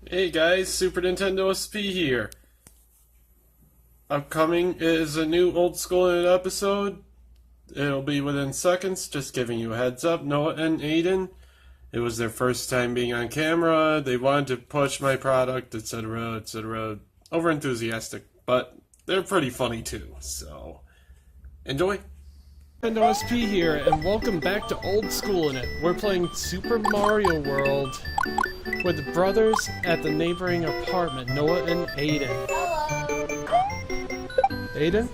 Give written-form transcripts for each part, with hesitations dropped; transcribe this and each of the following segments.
Hey guys, Super Nintendo SP here. Upcoming is a new Old Schoolin It episode. It'll be within seconds, just giving you a heads up. Noah and Aiden, it was their first time being on camera. They wanted to push my product, etc., etc. Over enthusiastic, but they're pretty funny too, so enjoy. Nintendo SP here, and welcome back to Old Schoolin It. We're playing Super Mario World with the brothers at the neighboring apartment, Noah and Aiden. Aiden?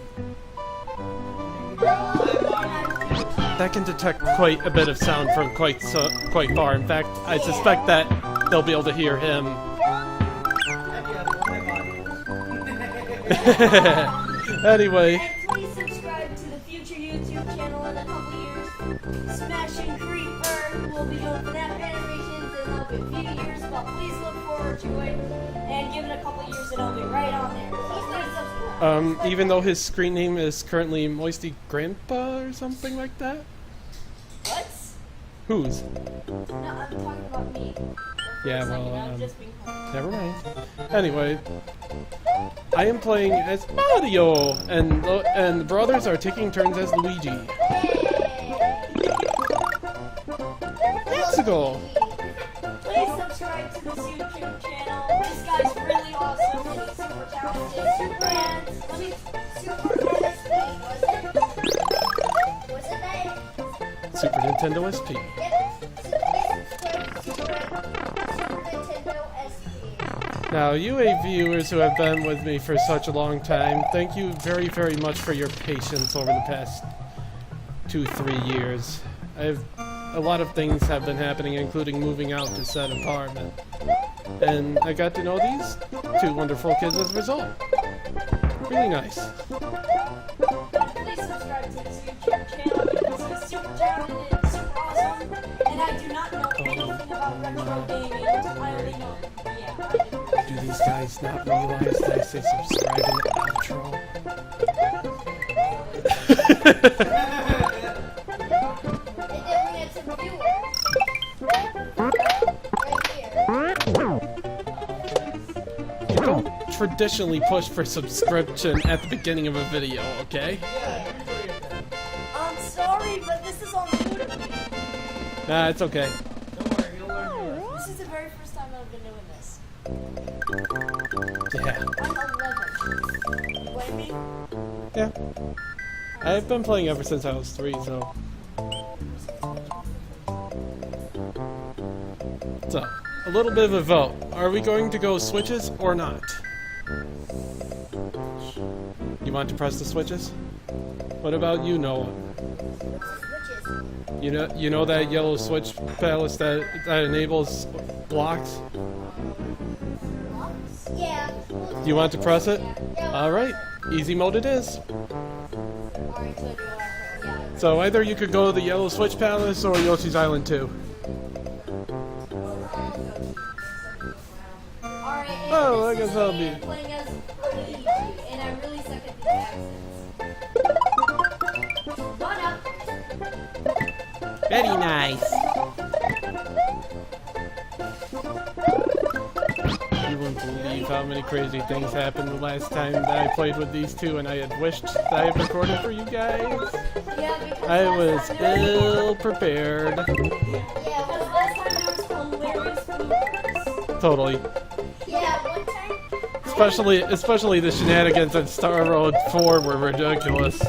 That can detect quite a bit of sound from quite far. In fact, I suspect that they'll be able to hear him. Anyway. And please subscribe to the future YouTube channel in a couple years. Smashing Creeper will be doing FNAF animations in a few years, but please look forward to it. And give it a couple years and it'll be right on there. Please subscribe. Even though his screen name is currently Moisty Grandpa or something like that? What? Whose? No, I'm talking about me. Yeah, I'm well, just being funny. never mind. Anyway, I am playing as Mario, and the brothers are taking turns as Luigi. Let's go. Please subscribe to this YouTube channel. This guy's really awesome and he's super talented. Super Nintendo SP. Now, you viewers who have been with me for such a long time, thank you very, very much for your patience over the past 2-3 years. A lot of things have been happening, including moving out to said apartment. And I got to know these two wonderful kids as a result. Really nice. Please subscribe to this YouTube channel because he's super talented, super awesome, and I do not know anything about retro gaming. I only know, Do these guys not realize that I say subscribe in the outro? You don't traditionally push for subscription at the beginning of a video, okay? I'm sorry, but this is all new to me. Nah, it's okay. This is the very first time I've been doing this. Yeah. I'm 11. Blame me? Yeah. I've been playing ever since I was 3, so... So, a little bit of a vote. Are we going to go switches or not? You want to press the switches? What about you, Noah? You know that yellow switch palace that enables blocks? Yeah. Do you want to press it? Alright, easy mode it is. So either you could go to the yellow switch palace or Yoshi's Island 2. Oh, I guess I'll be... Playing as Luigi, and I really suck at these accents. Run up. Very nice. You wouldn't believe how many crazy things happened the last time that I played with these two and I had wished that I had recorded for you guys. Yeah, because I was ill prepared. Yeah, because last time there was hilarious bloopers. Totally. Yeah, one time. Especially the shenanigans on Star Road 4 were ridiculous.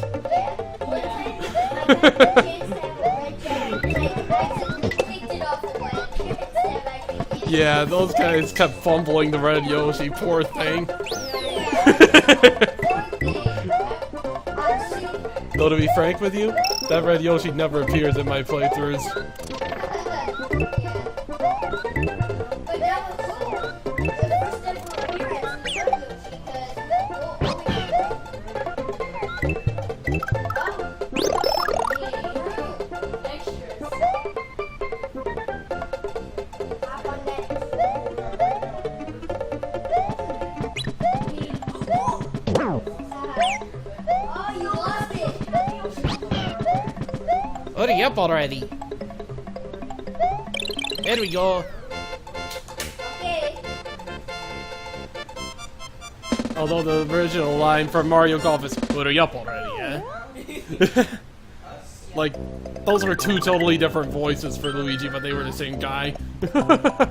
Yeah, those guys kept fumbling the red Yoshi, poor thing. Though to be frank with you, that red Yoshi never appears in my playthroughs. Hurry up already! There we go! Okay. Although the original line from Mario Golf is "Hurry up already, yeah." Like, those were two totally different voices for Luigi, but they were the same guy. Yeah.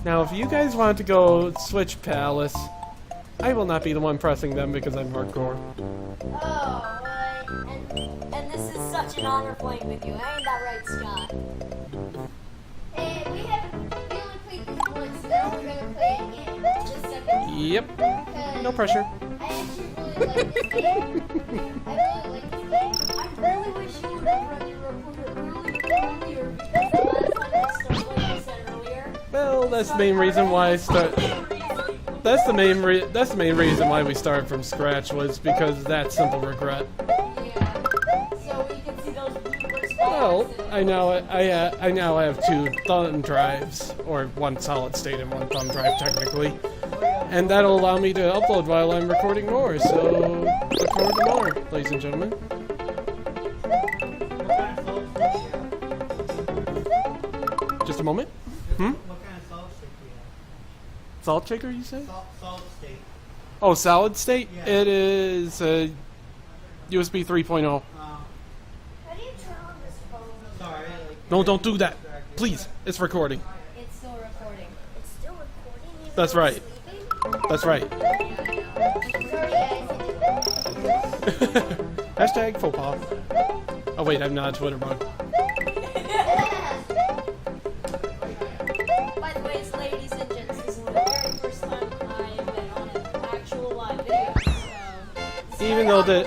Now, if you guys want to go switch Palace, I will not be the one pressing them because I'm hardcore. Oh, right. And this is such an honor playing with you. Ain't that right, Scott? And we only played this once, now we're gonna play it again. Just second. Yep. Because No pressure. I actually really like this game. I really like this game. I really wish you would have run your recorder really earlier because the last time I started, like I said earlier. Well, that's the main reason why I start. That's the main reason why we started from scratch was because of that simple regret. Yeah. So we can see those bloopers. Well, I now have two thumb drives, or one solid state and one thumb drive technically, and that'll allow me to upload while I'm recording more. So look forward to more, ladies and gentlemen. Just a moment. Hmm? What kind of salt stick do you have? Salt shaker, you say? Salt state. Oh, solid state? Yeah. It is USB 3.0. How do you turn on this phone? Sorry. No, don't do that. Please, it's recording. It's still recording. It's still recording even That's though I'm right. sleeping? That's right. Sorry guys. Hashtag faux pas. Oh wait, I'm not a Twitter bug. By the way, ladies and gents, this is the very first time I've been on an actual live video. So Even though that,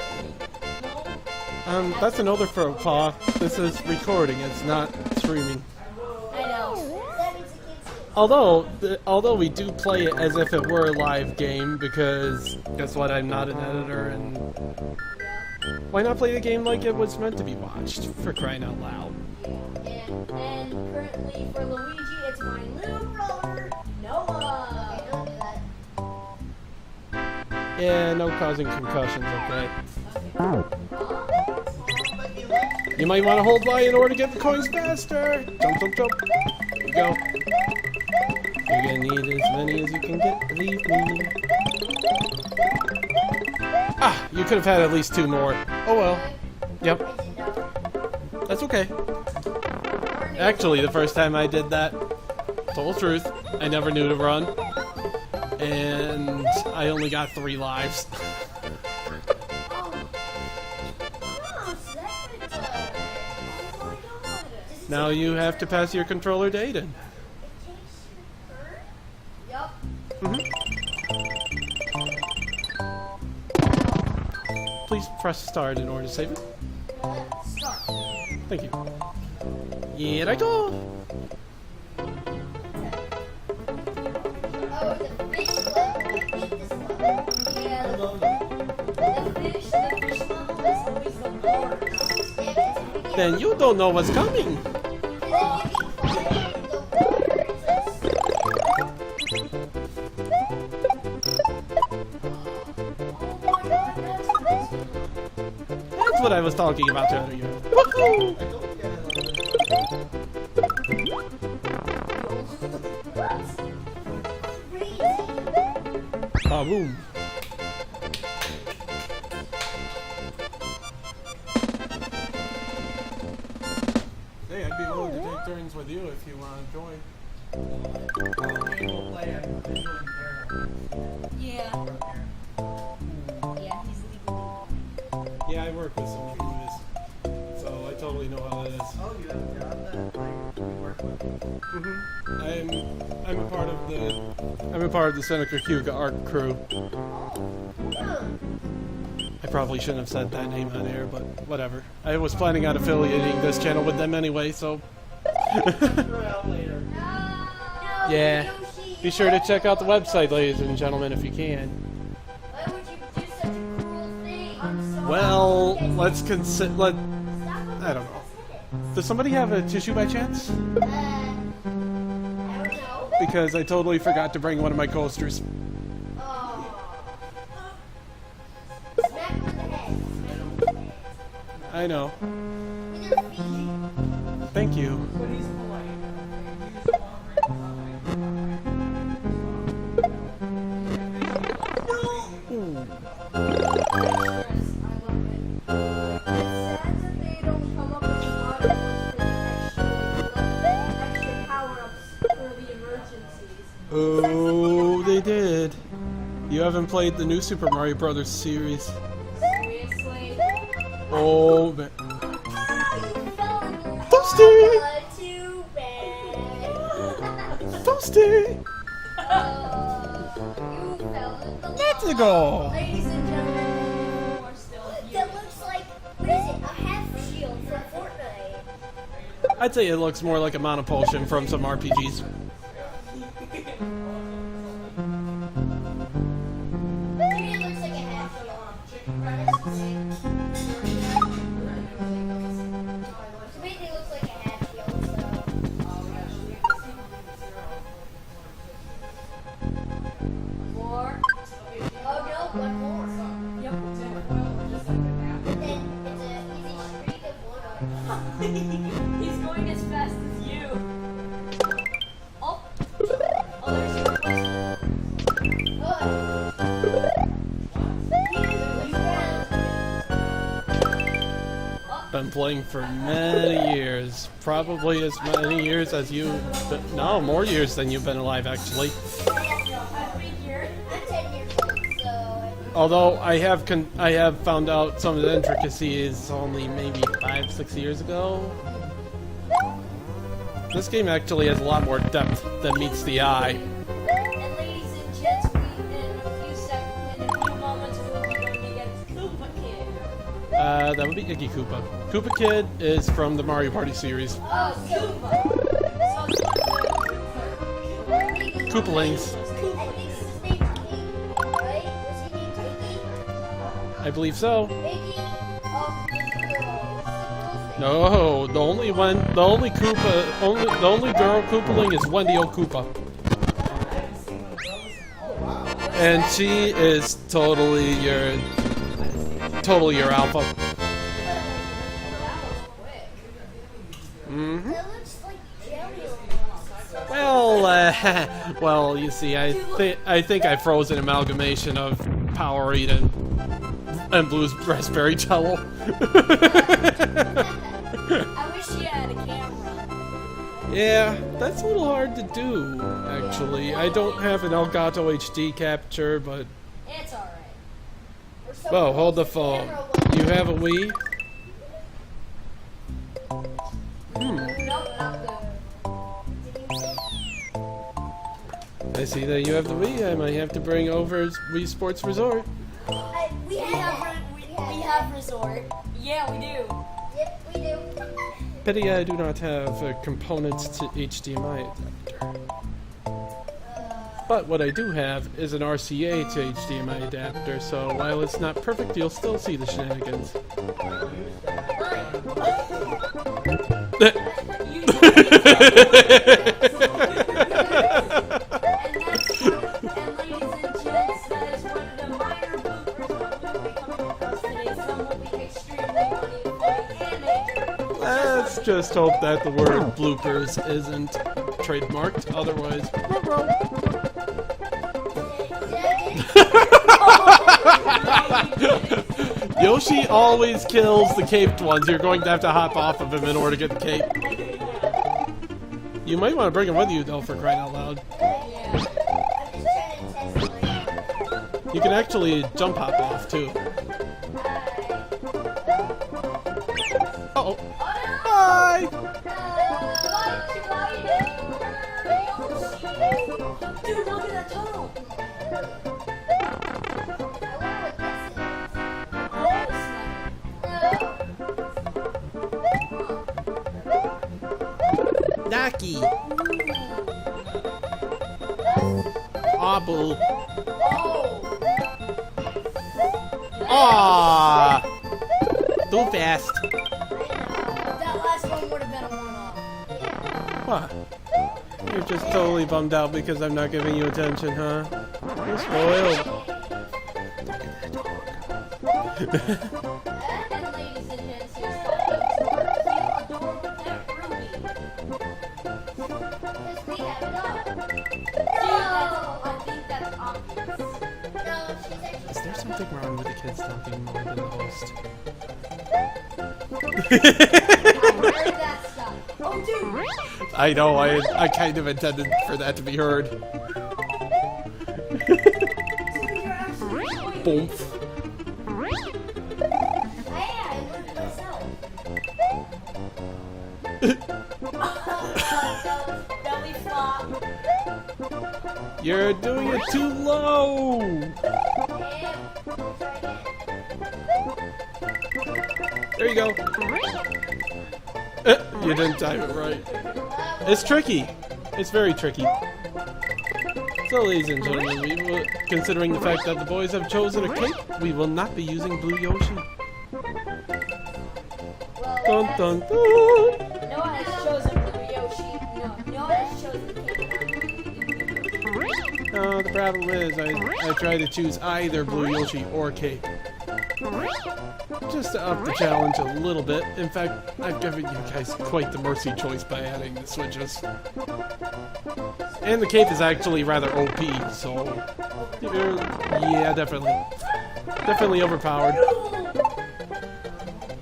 no, that's another faux pas. This is recording. It's not streaming. I know. That means I can't see it. Although we do play it as if it were a live game because guess what? I'm not an editor, and why not play the game like it was meant to be watched? For crying out loud. And currently for Luigi, it's my little brother Noah. Okay, don't do that. Yeah, no causing concussions. Okay. Okay. You might want to hold Y in order to get the coins faster. Jump, jump, jump. There you go. You're gonna need as many as you can get, believe me. Ah, you could have had at least two more. Oh well. Yep, I did not. that's okay. Actually, the first time I did that, total truth, I never knew to run. And I only got 3 lives. Oh, so that's what it does. Oh my god. Does it Now take you your have to turn? pass your controller to Aiden. It takes your turn? Yup. Please press start in order to save it. Start. Thank you. Here I go. Oh, the fish level. I hate this level. Yeah, the fish level is always the worst. Yeah, because if we get Then you don't know what's coming. Because if you get caught in the water, it's like Oh my god, that's crazy. That's what I was talking about earlier. Woohoo! crazy. Boom. Hey, I'd be willing to take turns with you if you want to join. We'll play a visual impairment. Yeah. Yeah, he's legally. Yeah, I work with some computers, so I totally know how that is. Oh, you have a job that you work with? I'm a part of the Seneca Huga art crew. I probably shouldn't have said that name on air, but whatever. I was planning on affiliating this channel with them anyway, so Throw it out later. yeah. Be sure to check out the website, ladies and gentlemen, if you can. Why would you do such a cruel thing? I'm so Well, let's consider. I don't know. Does somebody have a tissue by chance? I don't know. Because I totally forgot to bring one of my coasters. Oh. Smack him in the head. Smack him in the head. I know. We're gonna feed you. Thank you. But he's polite. He's contingencies. Oh, they did. You haven't played the new Super Mario Brothers series. Seriously? Oh, man. Toasty! Toasty! Too bad. Toasty! You fell in the Let's lava. go! Ladies and gentlemen, more still That looks like, what is it, a half shield from Fortnite. I'd say it looks more like a mana potion from some RPGs. Maybe it looks like a half shield. To me, it looks like a half shield, so. more. Oh no, one more. Yep. Then it's an easy streak of one. He's going as fast as you. Oh. Oh, there's your question. Been playing for many years. Probably as many years as you... No, more years than you've been alive, actually. I figured. I'm 10 years old, so. Although I have found out some of the intricacies only maybe 5-6 years ago. This game actually has a lot more depth than meets the eye. And ladies and gents, in a few moments, we'll be going against Koopa Kid. That would be Iggy Koopa. Koopa Kid is from the Mario Party series. Oh, Koopa. Koopalings. I think his name's Iggy, right? Was he named Iggy? I believe so. Iggy of the girls. No, the only girl Koopaling is Wendy O. Koopa. And she is totally your alpha. Mm-hmm. That looks like jelly almost. Well, you see, I think I froze an amalgamation of Powerade and Blue's Raspberry Jello. I wish you had a camera. Yeah, that's a little hard to do, actually. I don't have an Elgato HD capture, but... It's alright. Or someone Whoa, hold the else's phone. camera will- You have a Wii? Nope, not good. I see that you have the Wii. I might have to bring over Wii Sports Resort. We have We have resort. Yeah, we do. Yep, we do. Pity I do not have components to HDMI adapter. But what I do have is an RCA to HDMI adapter, so while it's not perfect, you'll still see the shenanigans. And ladies and gents, that is one of the minor bloopers that will be coming across today. Some will be extremely funny and major. Let's just hope that the word bloopers isn't trademarked, otherwise... Yoshi always kills the caped ones. You're going to have to hop off of him in order to get the cape. You might want to bring him with you, though, for crying out loud. I'm just trying to test You can actually jump hop off, too. Uh-oh. Bye! Dude, look at that tunnel. Oh, snap. Naki! Abu. Aww! Too fast. That last one would have been a one-off. What? You're just totally bummed out because I'm not giving you attention, huh? You're spoiled. And ladies and gents, here's talking to our cute, adorable pet Ruby. Because we have it all. I think that's obvious. No, she's actually. Is there something wrong with the kids talking more than the host? I heard that stuff. Oh, dude! I know, I kind of intended for that to be heard. Boom. Hey, I learned myself. Belly flop. You're doing it too low. There you go. You didn't time it right. It's tricky. It's very tricky. So, ladies and gentlemen, considering the fact that the boys have chosen a cape, we will not be using Blue Yoshi. Dun dun dun. Noah has chosen Blue Yoshi. No, Noah has chosen Cape. No, the problem is I try to choose either Blue Yoshi or cape. Just to up the challenge a little bit. In fact, I've given you guys quite the mercy choice by adding the switches. And the cape is actually rather OP, so... yeah, definitely. Definitely overpowered.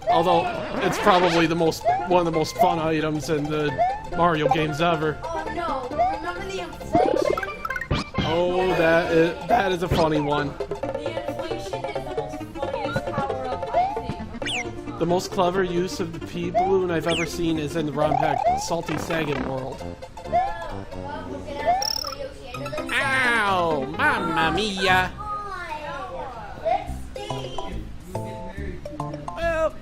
Although, it's probably one of the most fun items in the Mario games ever. Oh no, remember the inflation? Oh, that is a funny one. The inflation is the most funniest power-up, I think, of all time. The most clever use of the pea balloon I've ever seen is in the ROM hack Salty Sagan World. Ow! Mamma mia! Well,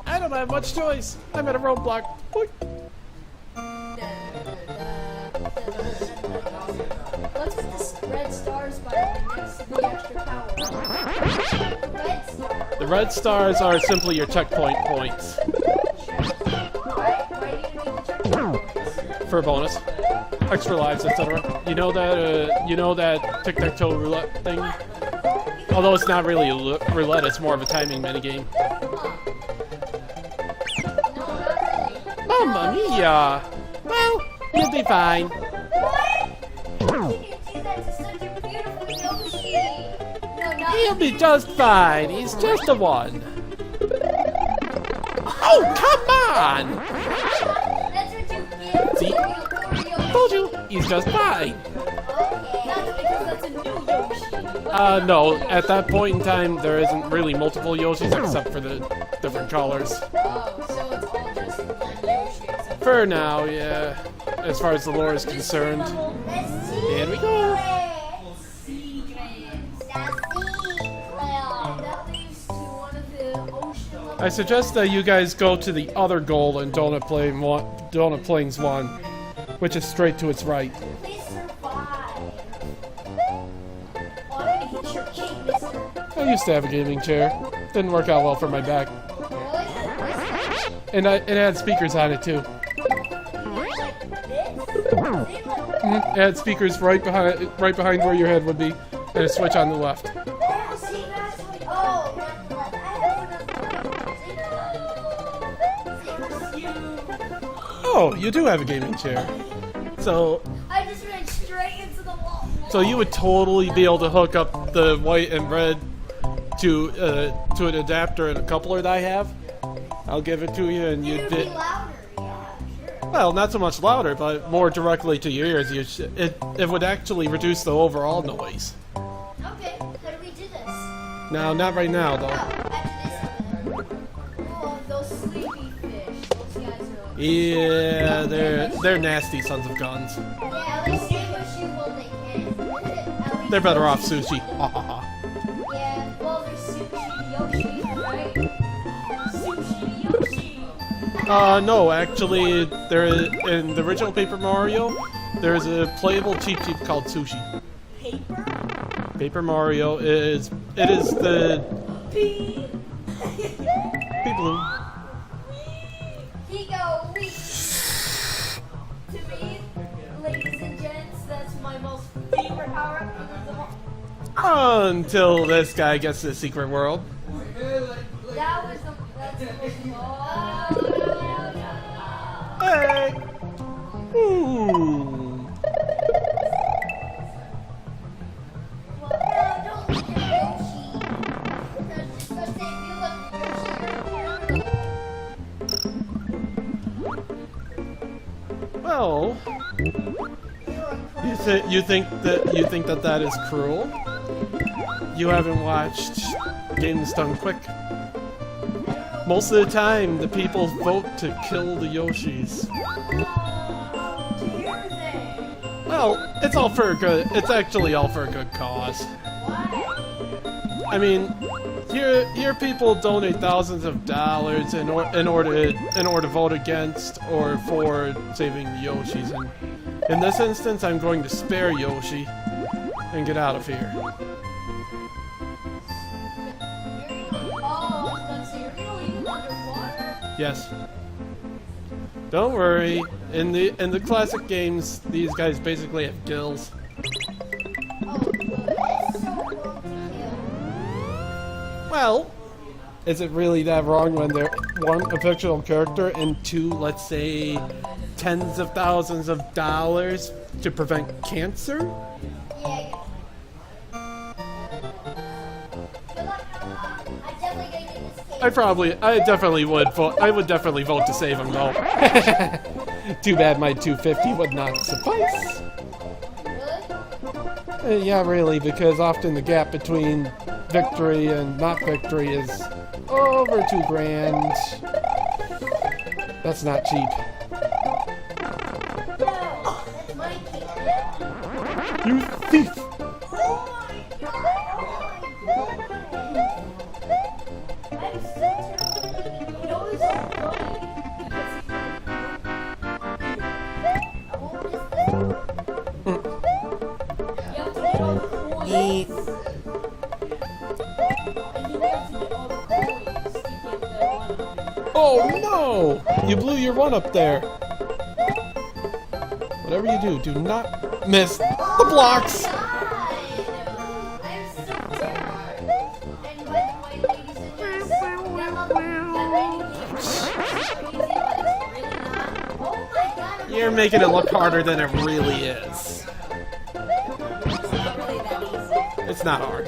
I don't have much choice. I'm at a roadblock. Boink. Let's put the red stars by next to the extra power. Red stars. The red stars are simply your checkpoint points Why do you need the checkpoint points? for a bonus, extra lives, etc. You know that tic-tac-toe roulette thing? Although it's not really a roulette, it's more of a timing minigame. Mamma mia! Well, you'll be fine. He'll be just fine. He's just the one. Oh, come on! That's what you get. See? Told you, he's just fine. That's because that's a new Yoshi. No, at that point in time, there isn't really multiple Yoshis except for the different colors. Oh, so it's all just one Yoshi except For now, yeah. As far as the lore is concerned. Here we go. I suggest that you guys go to the other goal in Donut Plains 1, which is straight to its right. Please survive. I'm gonna hit your cake, mister. I used to have a gaming chair. Didn't work out well for my back. Really? And it had speakers on it too. It had speakers right behind where your head would be, and a switch on the left. Oh, see, that's what. Oh, I Oh, you do have a gaming chair. So I just ran straight into the wall. you would totally be able to hook up the white and red to an adapter and a coupler that I have. I'll give it to you, and you'd be be louder. Yeah, sure. well, not so much louder, but more directly to your ears. It would actually reduce the overall noise. Okay, how do we do this? Now, not right now, Oh, though. after this. Oh, those sleepy fish. Those guys are. Yeah, they're nasty sons of guns. Yeah, they say what you will they can. At least They're better off sushi. Ha ha ha. Yeah, Well, there's Sushi Yoshi, right? Sushi Yoshi. No, actually, in the original Paper Mario, there's a playable Cheep Cheep called Sushi. Paper? Paper Mario is the Pee. Pea Balloon. he go weak. To me, ladies and gents, that's my most favorite power-up of them all. Until this guy gets to the secret world. That's the most. Hey! Ooh. Well, don't look at Yoshi. Because if you look at Yoshi, you're Well, you think that is cruel? You haven't watched Games Done Quick. Most of the time, the people vote to kill the Yoshis. Well, it's all for a good. It's actually all for a good cause. I mean, here people donate thousands of dollars in order to vote against or for saving the Yoshis. And in this instance, I'm going to spare Yoshi and get out of here. Yes. Don't worry. In the classic games, these guys basically have gills. Well, is it really that wrong when they're one, a fictional character, and two, let's say, tens of thousands of dollars to prevent cancer? I would definitely vote to save him though. Too bad my 250 would not suffice. Yeah, really, because often the gap between victory and not victory is over 2 grand. That's not cheap. You thief! Oh no! You blew your one up there. Whatever you do, do not miss the blocks! You're making it look harder than it really is. It's not hard.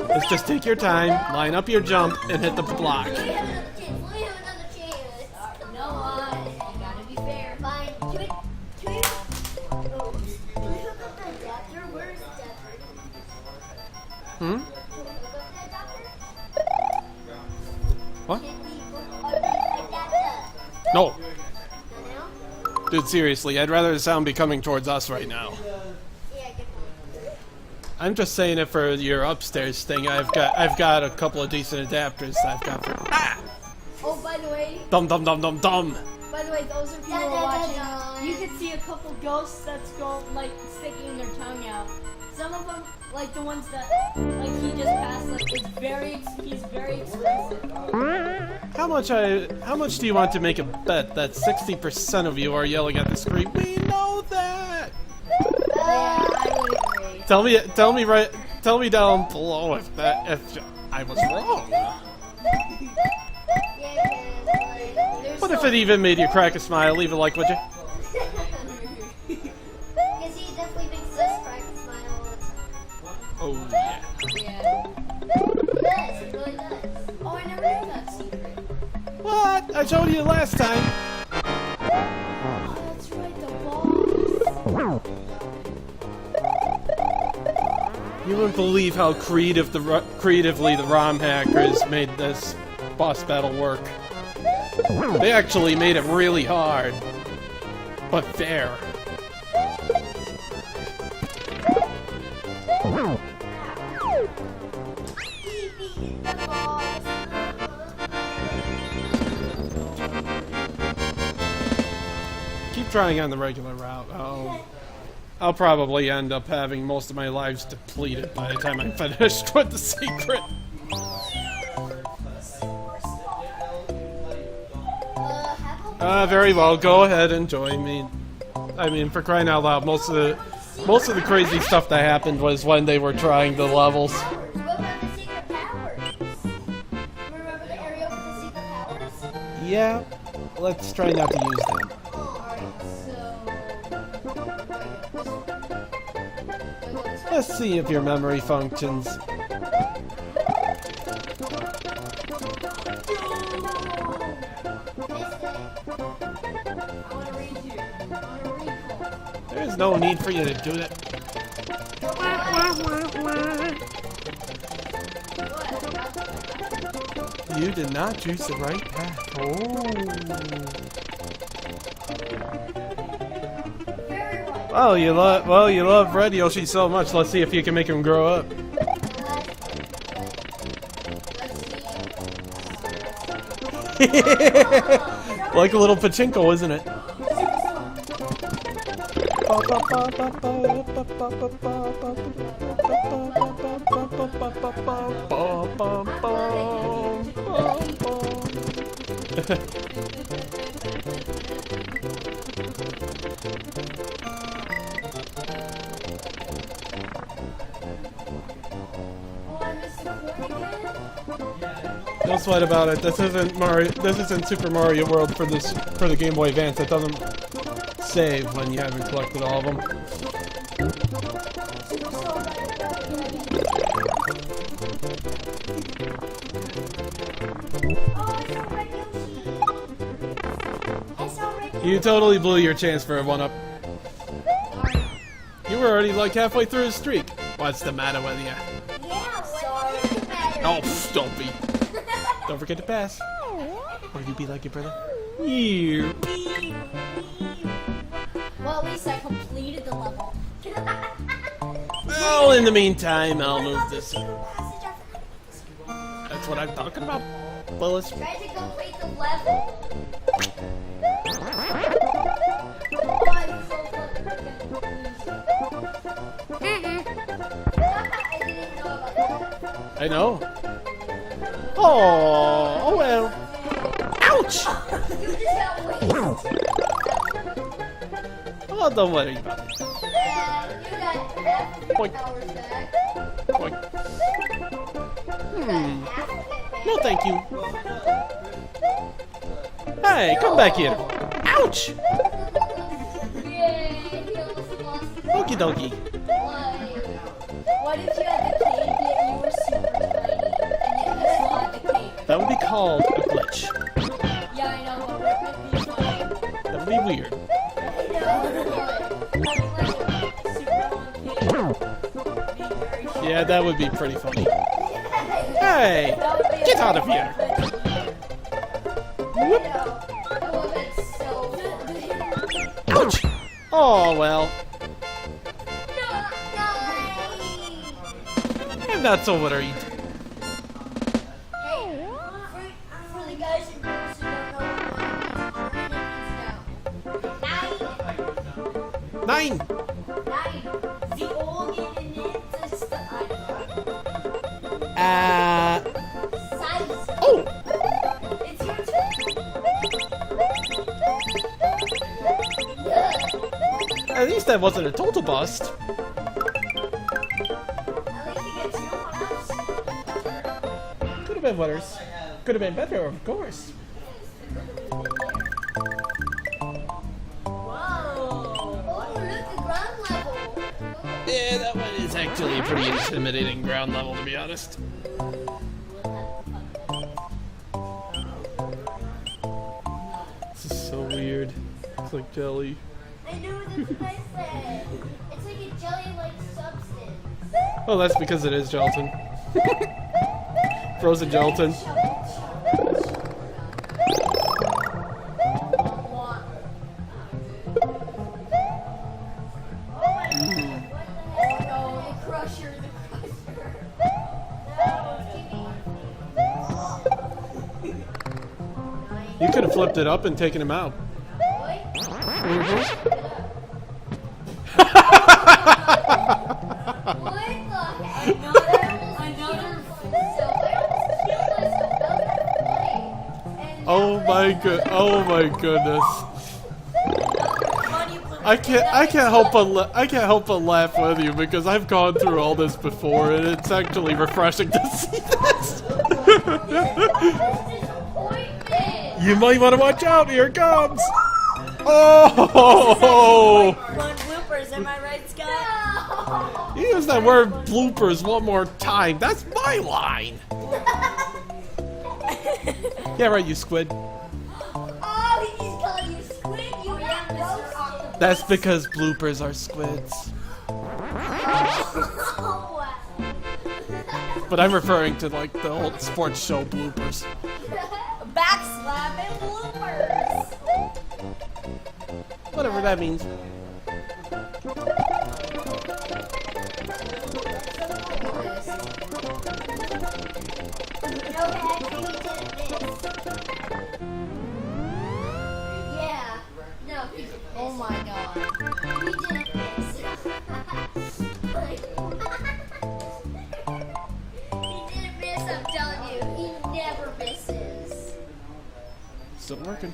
Let's just take your time, line up your jump, and hit the block. Hmm? What? No. Dude, seriously, I'd rather the sound be coming towards us right now. I'm just saying it for your upstairs thing. I've got a couple of decent adapters I've got for. Ah! Oh, by the way. Dum. By the way, those are people watching. You can see a couple ghosts that's sticking their tongue out. Some of them, like the ones that he just passed, he's very expressive. How much do you want to make a bet that 60% of you are yelling at the screen? We know that. Yeah, I would agree. Tell me down below if I was wrong. What if it even made you crack a smile? Leave a like, would you? Because he definitely makes us crack a smile all the time. Oh yeah. Yeah. Yes, it really does. Oh, I never knew that secret. What? I showed you last time. Oh, that's right, the boss. You wouldn't believe how creatively the ROM hackers made this boss battle work. They actually made it really hard, but fair. Keep trying on the regular route. I'll probably end up having most of my lives depleted by the time I'm finished with the secret. Very well. Go ahead and join me. I mean, for crying out loud, most of the crazy stuff that happened was when they were trying the levels. What about the secret powers? Remember the area with the secret powers? Yeah, let's try not to use them. Let's see if your memory functions. I want to read you. I want to recall. There's no need for you to do that. You did not choose the right path. Very right. Oh, you love Red Yoshi so much. Let's see if you can make him grow up. Like a little pachinko, isn't it? Don't sweat about it. This isn't Mario. This isn't Super Mario World for the Game Boy Advance. It doesn't save when you haven't collected all of them. You totally blew your chance for a 1-up. You were already like halfway through his streak. What's the matter with you? Oh, pfft, don't be. Don't forget to pass. Or you be like your brother. Yeah. Well, at least I completed the level. Well, in the meantime, I'll move this. That's what I'm talking about. Ballistic. Try to complete the level. I know. Oh well. Ouch! You just got wasted. Oh, don't worry about it. You got half of your Boink. powers back. Boink. No, thank you. Hey, come back here. Ouch! Yay, he almost lost his Okie dokie. life. What if you had the cave yet you were super tiny and yet you still had the cave? That would be called a glitch. Yeah, I know, but would be funny. That would be weird. Yeah, that would be pretty funny. Hey! Get out of here! Whoop. Ouch! Oh well. I'm not so worried. For the guys and girls who don't know, 9! The old in it is the Oh! It's your turn. At least that wasn't a total bust. At least you get 2 1-ups. Could have been worse. Could have been better, of course. Yeah, that one is actually a pretty intimidating ground level, to be honest. This is so weird. It's like jelly. I know that's what I said. It's like a jelly-like substance. Oh, that's because it is gelatin. Frozen gelatin. You could have flipped it up and taken him out. Oh my goodness. I can't help but laugh with you because I've gone through all this before and it's actually refreshing to see this. You might want to watch out. Here it comes. Oh! One bloopers, am I right, Scott? You use that word bloopers one more time. That's my line. Yeah, right, you squid. That's because bloopers are squids. But I'm referring to like the old sports show bloopers. Backslap and bloopers. Whatever that means. No, actually, he didn't miss. Yeah. No, he didn't miss. Oh my god. He didn't miss. He didn't miss, I'm telling you. He never misses. Still working.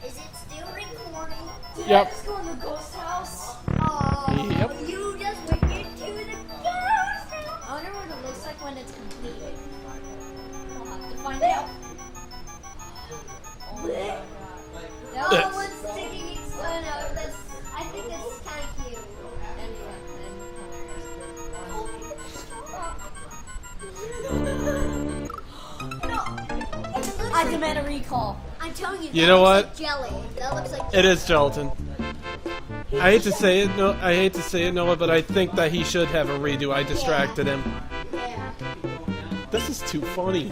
Is it still recording? Did Yep. I just go in the ghost house? Oh, Yep. you just went into the ghost house. I wonder what it looks like when it's completed. We'll have to find out. No one's sticking its tongue out. That's, I think that's kind of cute. I demand a recall. I'm telling you, You that know looks what? like jelly. That looks like It is gelatin. I hate to say it, no. I hate to say it, Noah, but I think that he should have a redo. I distracted him. Yeah. This is too funny.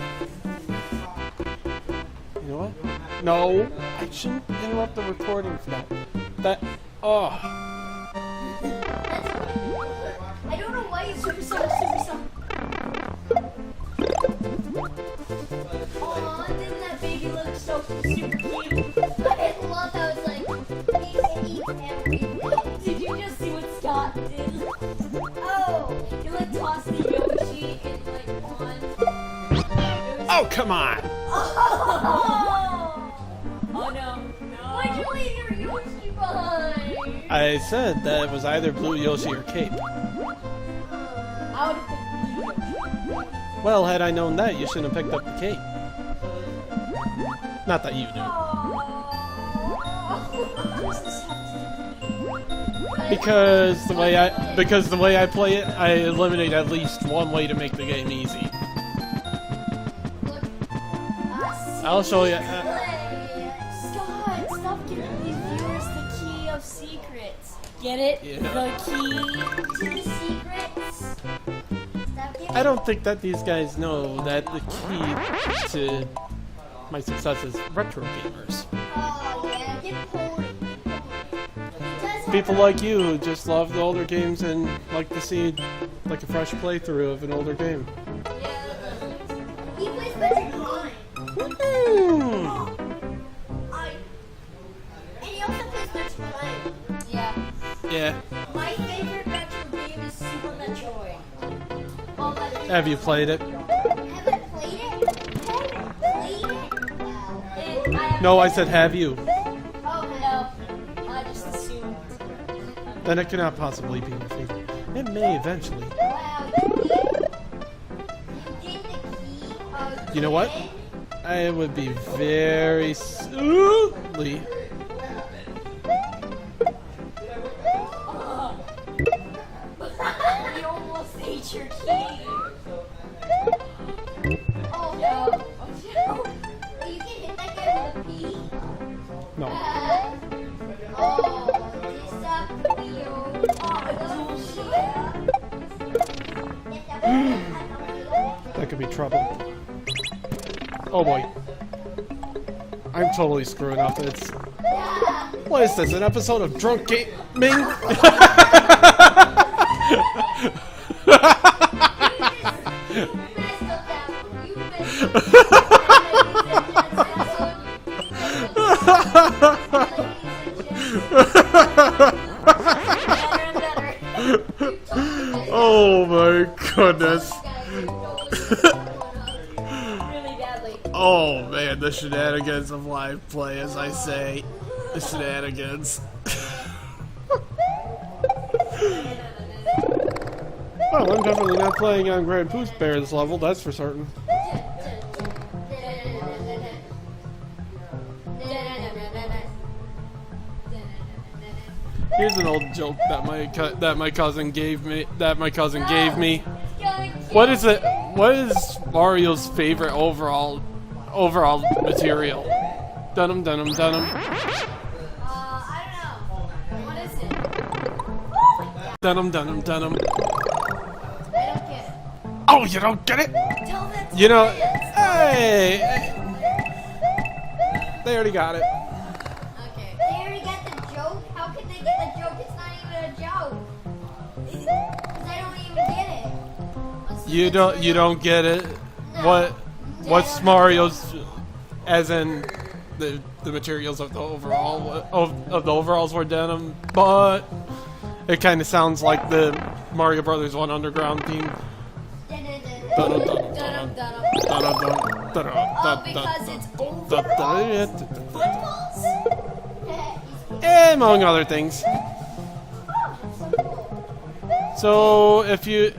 You know what? No, I shouldn't interrupt the recording for that. Oh. I don't know why you Super song, super song. Aw, didn't that baby look so super cute? I love how it's like, he eats everything. Did you just see what Scott did? Oh, He like tossed the Yoshi in like one. Oh, come on. Oh no. why'd you leave your Yoshi behind? I said that it was either Blue Yoshi or Cape. I would have picked Yoshi. Well, had I known that, you shouldn't have picked up the Cape. Not that you knew. Because the way I play it, I eliminate at least one way to make the game easy. I'll show you. Scott, stop giving these viewers the key of secrets. Get it? Yeah. The key. To the secrets. Stop giving I don't think that these guys know that the key to my success is retro gamers. Oh, yeah, get Pony. People like you who just love the older games and like to see like a fresh playthrough of an older game. He plays better than mine. And he also plays better than mine. Yeah. Yeah. My favorite retro game is Super Metroid. Well, that is Have you played it? Haven't played it? Haven't played it? Wow. No, I said have you. Oh, No. I just assumed. Then it cannot possibly be your favorite. It may eventually. Wow, you did the key of You know what? the I would be very silly. You almost ate your key. Oh, Yo. you can hit that guy with a P. No. Oh, disappear. That could be trouble. Oh boy. I'm totally screwing up. It's. What is this? An episode of Drunk Gaming? Oh my goodness. Really badly. Oh man, the shenanigans of live play, as I say. The shenanigans. Well, I'm definitely not playing on Grand Pooch Bear's level, that's for certain. Here's an old joke that my cousin gave me. What is it? What is Mario's favorite overall material? Dunham, dunham, dunham. I don't know. What is Dunham, dunham, dunham. I don't get it. Oh, you don't get it? Tell that to You know, fans. hey! They already got it. Okay. They already got the joke? How can they get the joke? It's not even a joke. Because I don't even get it. You don't get it. What's Mario's, as in the materials of the overalls were denim, but it kind of sounds like the Mario Brothers 1 Underground theme. Oh, because it's overalls? Among other things. Oh, that's so cool. So if you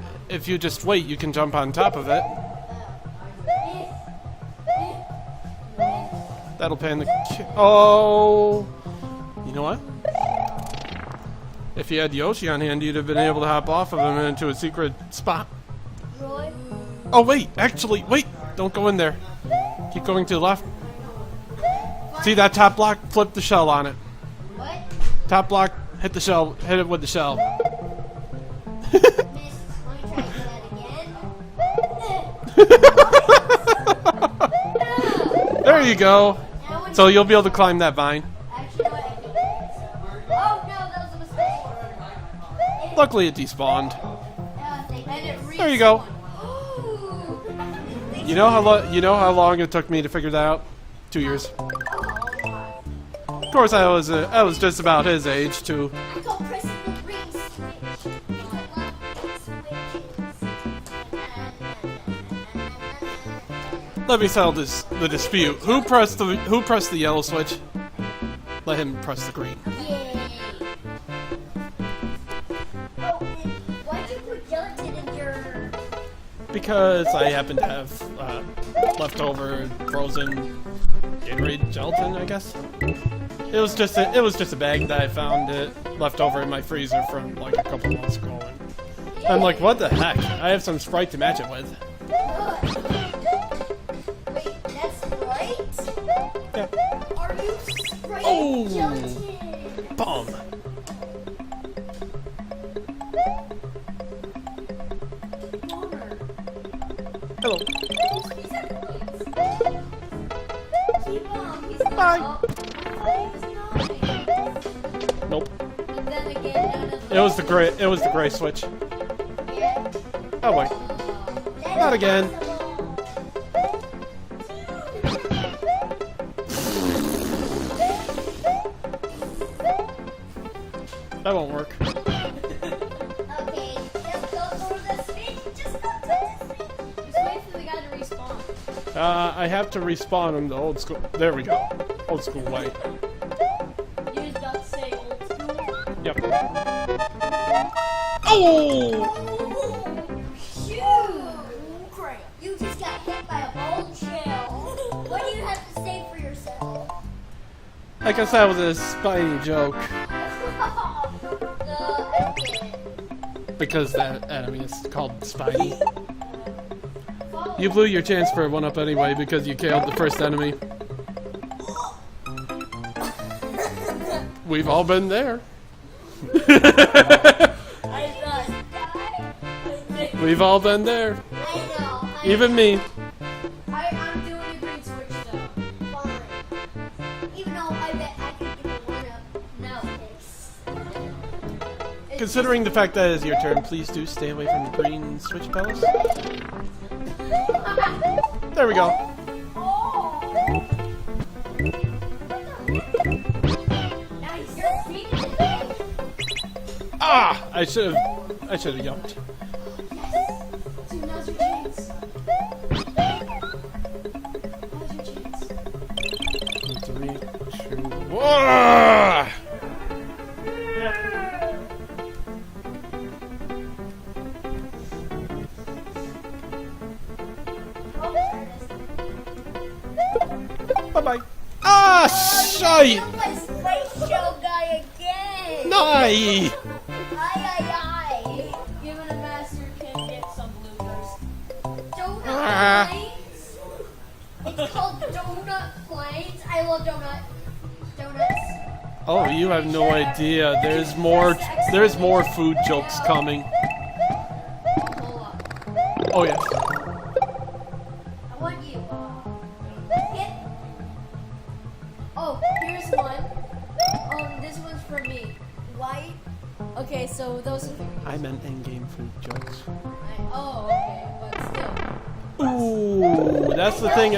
just wait, you can jump on top of it. That'll pan the. Oh, you know what? If you had Yoshi on hand, you'd have been able to hop off of him into a secret spot. Really? Oh wait, actually, wait! Don't go in there. Keep going to the left. See that top block? Flip the shell on it. What? Top block, hit the shell, hit it with the shell. Miss, let me try that again. There you go. Now when So you'll be able to climb that vine. actually, no, I think oh no, that was a mistake. Luckily, it despawned. And it There you go. Ooh. You know how long it took me to figure that out? 2 years. Of course, I was just about his age too. I call pressing the green switch. It's a lot of switches. Let me settle the dispute. Who pressed the yellow switch? Let him press the green. Yay! Oh, and why'd you put gelatin in your? Because I happen to have leftover frozen Gatorade gelatin, I guess. It was just a bag that I found left over in my freezer from like a couple months ago. And I'm like, what the heck? I have some Sprite to match it with. Wait, that's right? Yeah. Are you spraying Oh. gelatin? Bomb. Homer. Hello. He's at the Keep on, he's not Bye. up. I thought he was nine. Nope. But then again, none of It was the gray switch. Yeah. Oh wait. That Not is again. possible. That won't work. Okay, just go through the switch. Just go through the switch. Just wait for the guy to respawn. I have to respawn him the old school. There we go. Old school way. You was about to say old school. Yep. Oh! Shoot! Crap. You just got hit by a ball shell. What do you have to say for yourself? I guess that was a spiny joke. Because that enemy is called Spiny. You blew your chance for a 1-up anyway because you killed the first enemy. We've all been there. I thought. We've all been there. I know. Even me. I'm doing a green switch though. Fine. Even though I bet I could get a 1-up nowadays. Considering the fact that it is your turn, please do stay away from the green switch bells. There we go. Nice. You're beating it. Ah! I should have yumped. Dude, now's your chance. Now's your chance. 3, 2, 1. Oh, there it is. Bye bye. Ah, shite! You're my space show guy again. Nice. Aye. Given a master can get some bloopers. Donut Ah. planes. It's called donut planes. I love donuts. Oh, you have no idea. There's more food jokes coming. Hold on. Oh yes. I want you. Hit. Oh, here's one. This one's for me. Why? Okay, so those. I meant in-game food jokes. Oh, okay, but still. Ooh, that's the thing.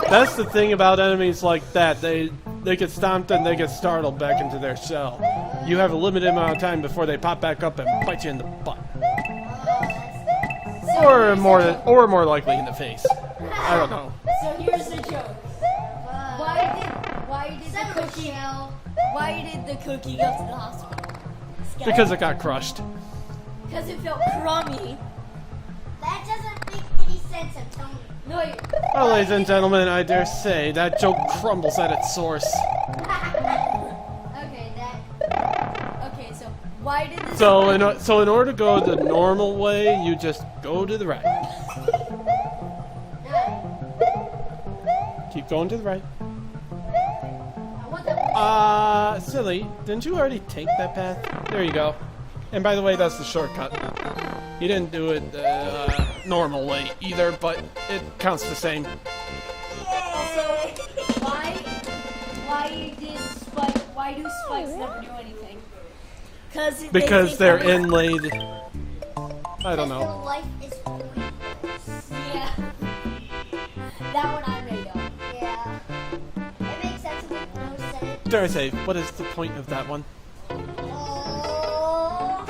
That's the thing about enemies like that. They get stomped and they get startled back into their shell. You have a limited amount of time before they pop back up and bite you in the butt, or more likely in the face. I don't know. So here's the joke. Why did the cookie go to the hospital? Because it got crushed. Because it felt crummy. That doesn't make any sense, I'm telling you. No, you. Well, ladies and gentlemen, I dare say that joke crumbles at its source. Okay, Okay, so why did this? So in order to go the normal way, you just go to the right. Keep going to the right. I want that. Silly, didn't you already take that path? There you go. And by the way, that's the shortcut. You didn't do it normal way either, but it counts the same. Also, why do spikes never do anything? Because they're inlaid. I don't know. Your life is pointless. Yeah. That one I made up. Yeah. It makes sense with no sense. Dare I say, what is the point of that one? Oh,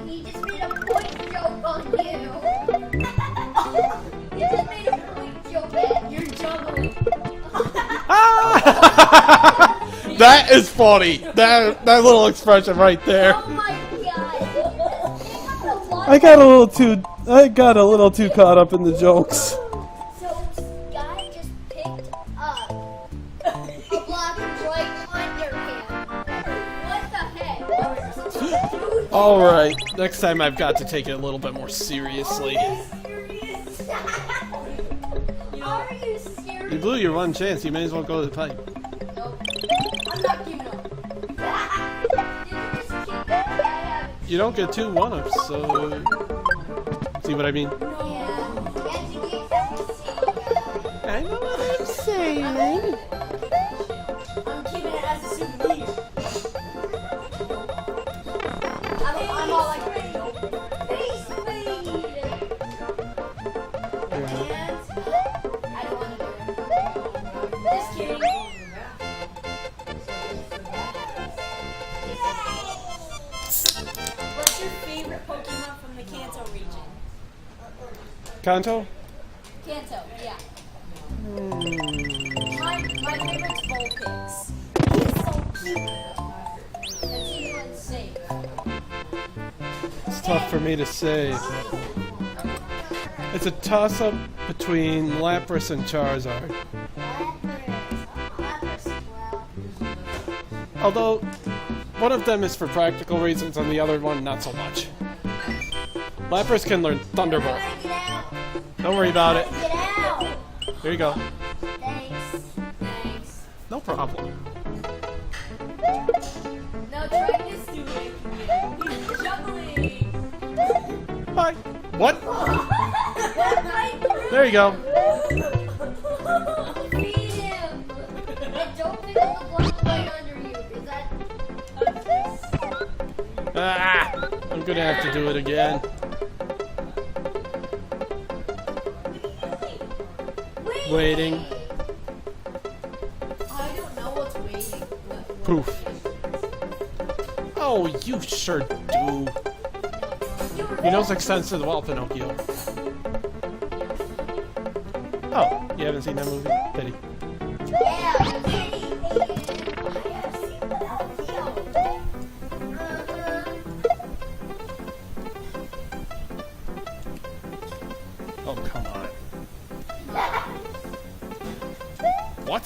he just made a point joke on you. He just made a point joke at you. You're juggling. That is funny. That little expression right there. Oh my god. I got a little too caught up in the jokes. So, Guy just picked up a block right on your hand. What the heck? All right, next time I've got to take it a little bit more seriously. Are you serious? You blew your one chance. You may as well go to the pipe. Nope. I'm not giving up. Did you just kick that guy out? You don't get 2 1-ups, so see what I mean? Yeah. And you get everything, I know what I'm saying. I'm keeping it as a souvenir. I'm all like, nope. Face speed. And I don't want to do it. Just kidding. What's your favorite Pokemon from the Kanto region? Kanto? Kanto, yeah. My favorite's Vulpix. He's so cute. That's anyone's safe. It's tough for me to say. It's a toss-up between Lapras and Charizard. Although, one of them is for practical reasons and the other one not so much. Lapras can learn Thunderbolt. Get out. Don't worry about it. Get out. Here you go. Thanks. Thanks. No problem. Now try this to it. He's juggling. Bye. What? There you go. Feed him. And don't pick up the block right under you, because that. Ah, I'm gonna have to do it again. Waiting. I don't know what's waiting. Poof. Oh, you sure do. He knows extends well, Pinocchio. Oh, you haven't seen that movie? Pity. Yeah, Kitty. I have seen Pinocchio. Oh, come on. What?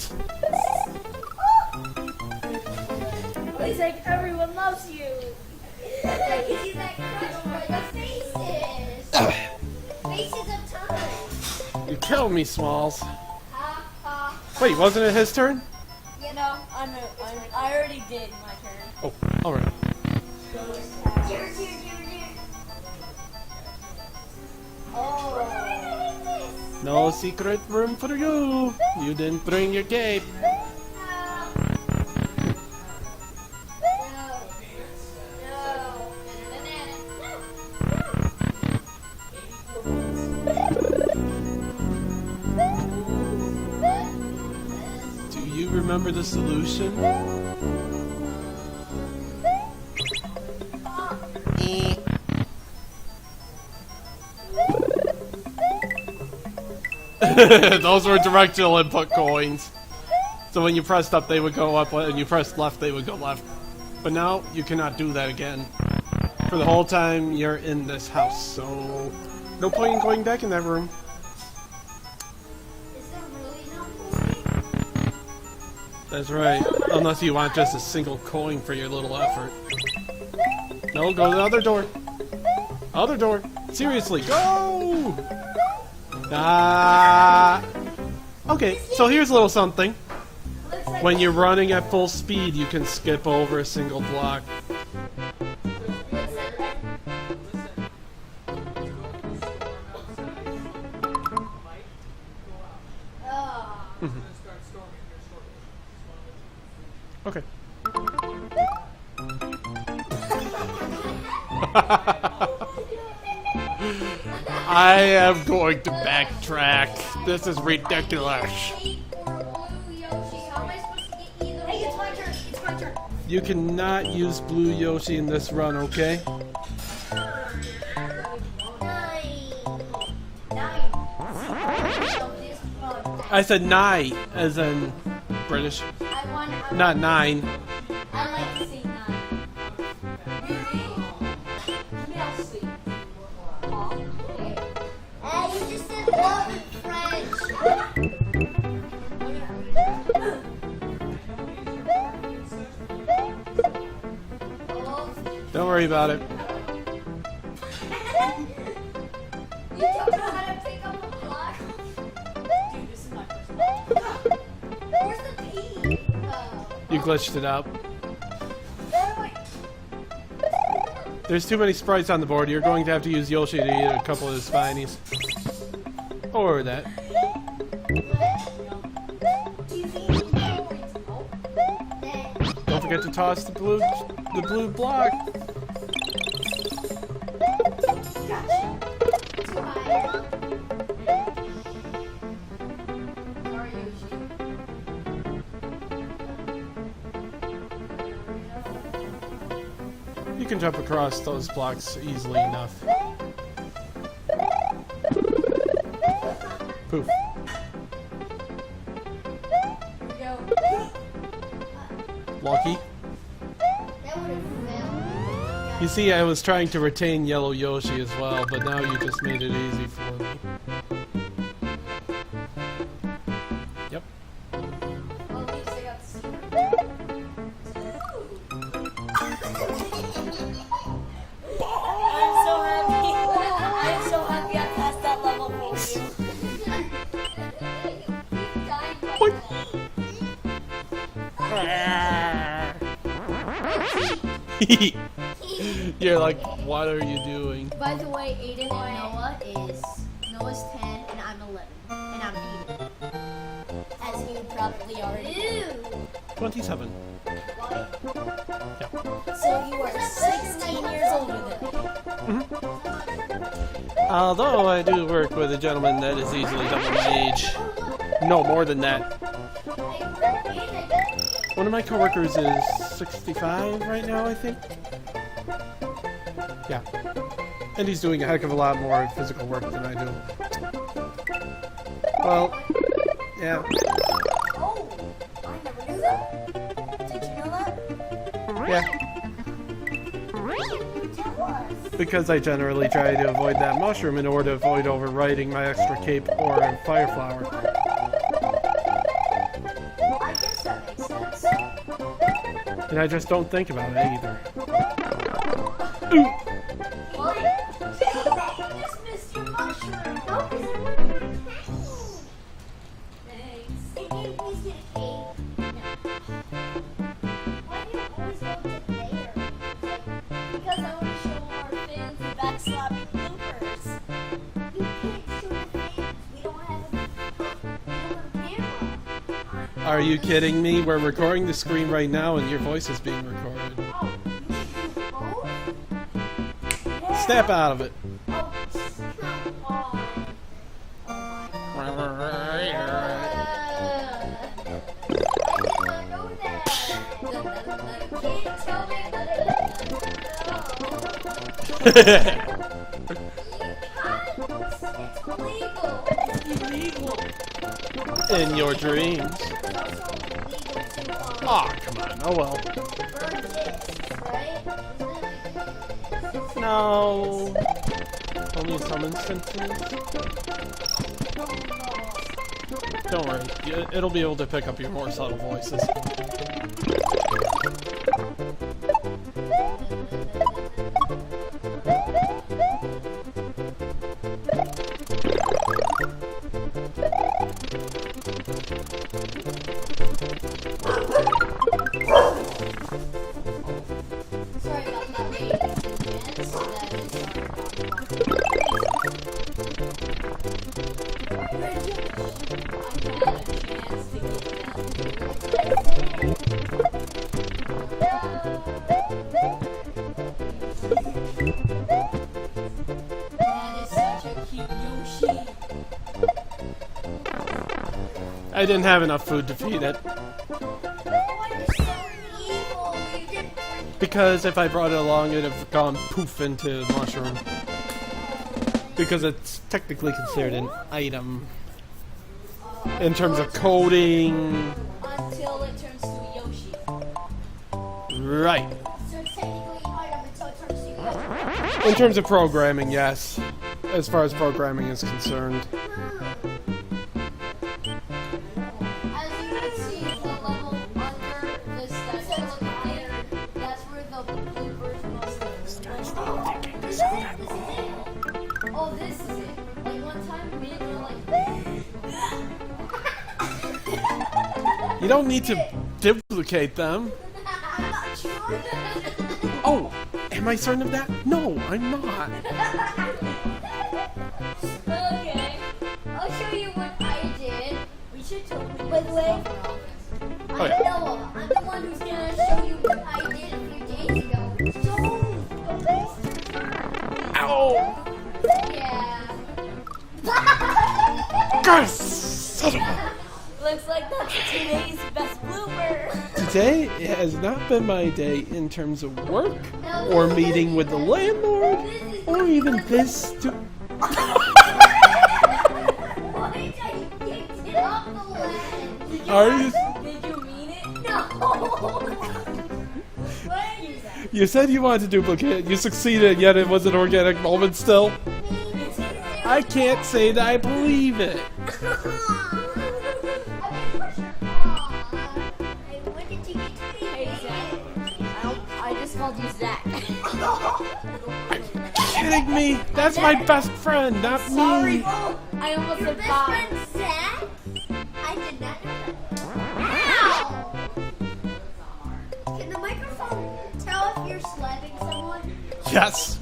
It's like everyone loves you. I can see that crush by the faces. Faces of time. You killed me, Smalls. Ha ha. Wait, wasn't it his turn? You No, I I already did my turn. Oh, alright. Oh. No secret room for you. You didn't bring your cape. Do you remember the solution? Those were directional input coins. So when you pressed up, they would go up, and you pressed left, they would go left. But now, you cannot do that again. For the whole time you're in this house, so no point in going back in that room. Is there really no point? That's right. Unless you want just a single coin for your little effort. No, go to the other door. Other door. Seriously, go! Okay, so here's a little something. When you're running at full speed, you can skip over a single block. Okay. I am going to backtrack. This is ridiculous. You cannot use Blue Yoshi in this run, okay? I said nine, as in British. Not nine. I like to say 9. Merci. You just said love in French. Don't worry about it. You don't know how to pick up a block? Dude, this is my first one. Where's the P? You glitched it out. There's too many sprites on the board. You're going to have to use Yoshi to eat a couple of the spinies. Or that. Don't forget to toss the blue block. You can jump across those blocks easily enough. Poof. Lucky. You see, I was trying to retain Yellow Yoshi as well, but now you just made it easy for me. Yep. I'm so happy I passed that level for you. You're like, what are you doing? By the way, Aiden and Noah's 10 and I'm 11. And I'm Aiden. As you probably already know. 27. So you are 16 years older than me. Although I do work with a gentleman that is easily double my age. No, more than that. One of my coworkers is 65 right now, I think. Yeah. And he's doing a heck of a lot more physical work than I do. Well, yeah. Oh, I never knew that. Did you know that? Yeah. Tell us. Because I generally try to avoid that mushroom in order to avoid overriding my extra cape or fire flower. I guess that makes sense. And I just don't think about it either. What? You just missed your mushroom. Thanks. Can you please get a cake? Are you kidding me? We're recording the screen right now and your voice is being recorded. Step out of it. In your dreams. Oh, come on. Oh well. No. Only in some instances. Don't worry. It'll be able to pick up your more subtle voices. Sorry about that, ladies and gents. That is I didn't have enough food to feed it. Because if I brought it along, it'd have gone poof into mushroom. Because it's technically considered an item. In terms of coding. Until it turns to Yoshi. Right. so technically item until it turns to Yoshi. In terms of programming, yes. As far as programming is concerned. As you can see, the level under this that's higher, that's where the bloopers must have. This is it. Oh, this is it. Like one time, me and you were like, You don't need to duplicate them. I'm not sure. Oh, am I certain of that? No, I'm not. Okay, I'll show you what I did. We should totally. By the way, Oh, yeah. I'm Noah. I'm the one who's gonna show you what I did a few days ago. Ow! Yeah. Gosh, son of a... Looks like that's today's best blooper. Today has not been my day in terms of work, or meeting with the landlord, or even this stu- Why did I get it off the ledge? Are you... Did you mean it? No. What is that? You said you wanted to duplicate it, you succeeded, yet it was an organic moment still? I can't say that I believe it. When did you get to me? Hey, Zach. I just called you Zach. Kidding me? That's my best friend, not Sorry. me. I almost Your said best Bob. friend Zach? I did not know that. Wow. Can the microphone tell if you're slapping someone? Yes.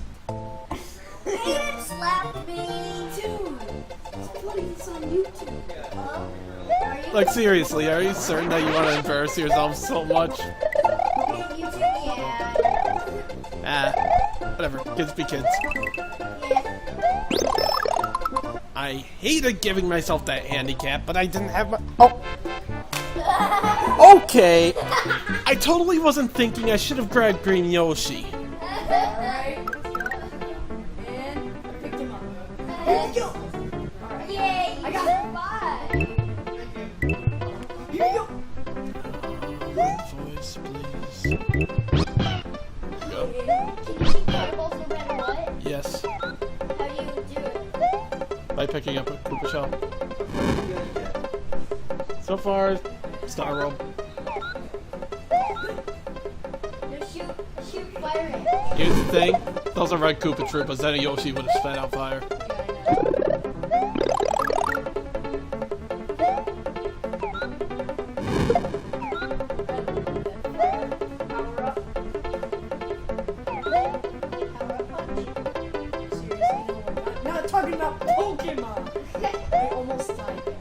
Aiden slapped me too. He's putting this on YouTube. Are you? Like seriously, are you certain that you want to embarrass yourself so much? YouTube? Yeah. Whatever, kids be kids. Yeah. I hated giving myself that handicap, but I didn't have my... Oh! Okay! I totally wasn't thinking I should have grabbed Green Yoshi. Alright. And I picked him up. Yay! I got it. Here you go. Voice, please. Go. Can you keep fireballs no matter what? Yes. How do you do it? By picking up a Koopa shell. So far, Star World. Just shoot fire at it. Here's the thing. Those are red Koopa Troopas. Then a Yoshi would have spat out fire. Power up. Power up punch. Seriously, no, we're not talking about Pokemon. I almost died there.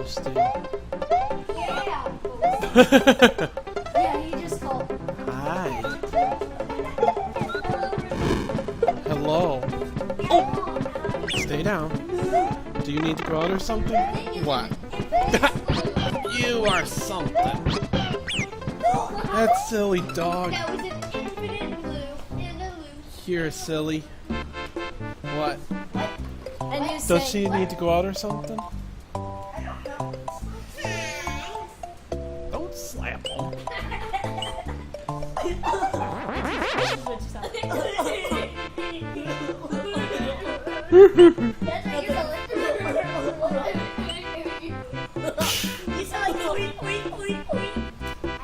posting. Yeah. Yeah, he just called. Hi. Hello. Oh! Stay down. Do you need to go out or something? What? You are something. That silly dog. That was an infinite blue and a loose. Here, silly. What? And you Does say, she need to go out or something? Don't slap him. That's what you're you sound like oink.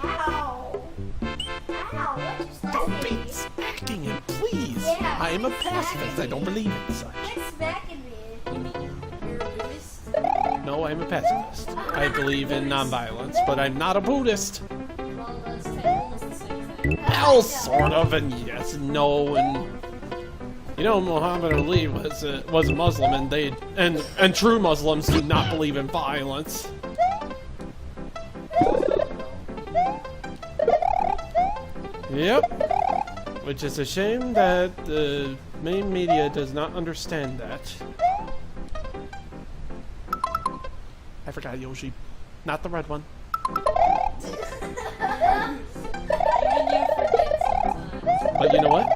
Ow. Ow, what you slapping Don't me? be smacking him, please. Yeah, I am a quit pacifist. smacking I don't believe in such. Quit smacking me. You're a Buddhist? No, I'm a pacifist. I believe in nonviolence, but I'm not a Buddhist. Well, that's technically the same thing. Well, sort of, and yes and no, and you know, Muhammad Ali was a Muslim, and true Muslims do not believe in violence. Yep, which is a shame that the main media does not understand that. I forgot Yoshi, not the red one. Even you forget sometimes. But you know what?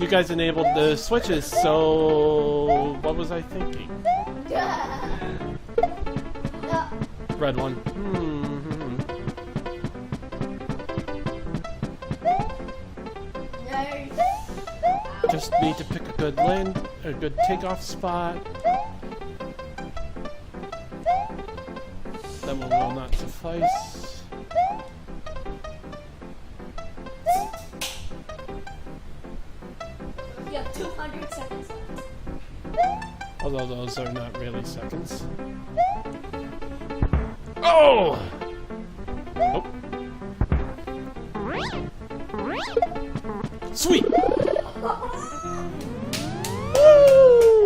You guys enabled the switches, so what was I thinking? Red one. Just need to pick a good lane, a good takeoff spot. That one will not suffice. You have 200 seconds left. Although those are not really seconds. Oh! Nope. Sweet! And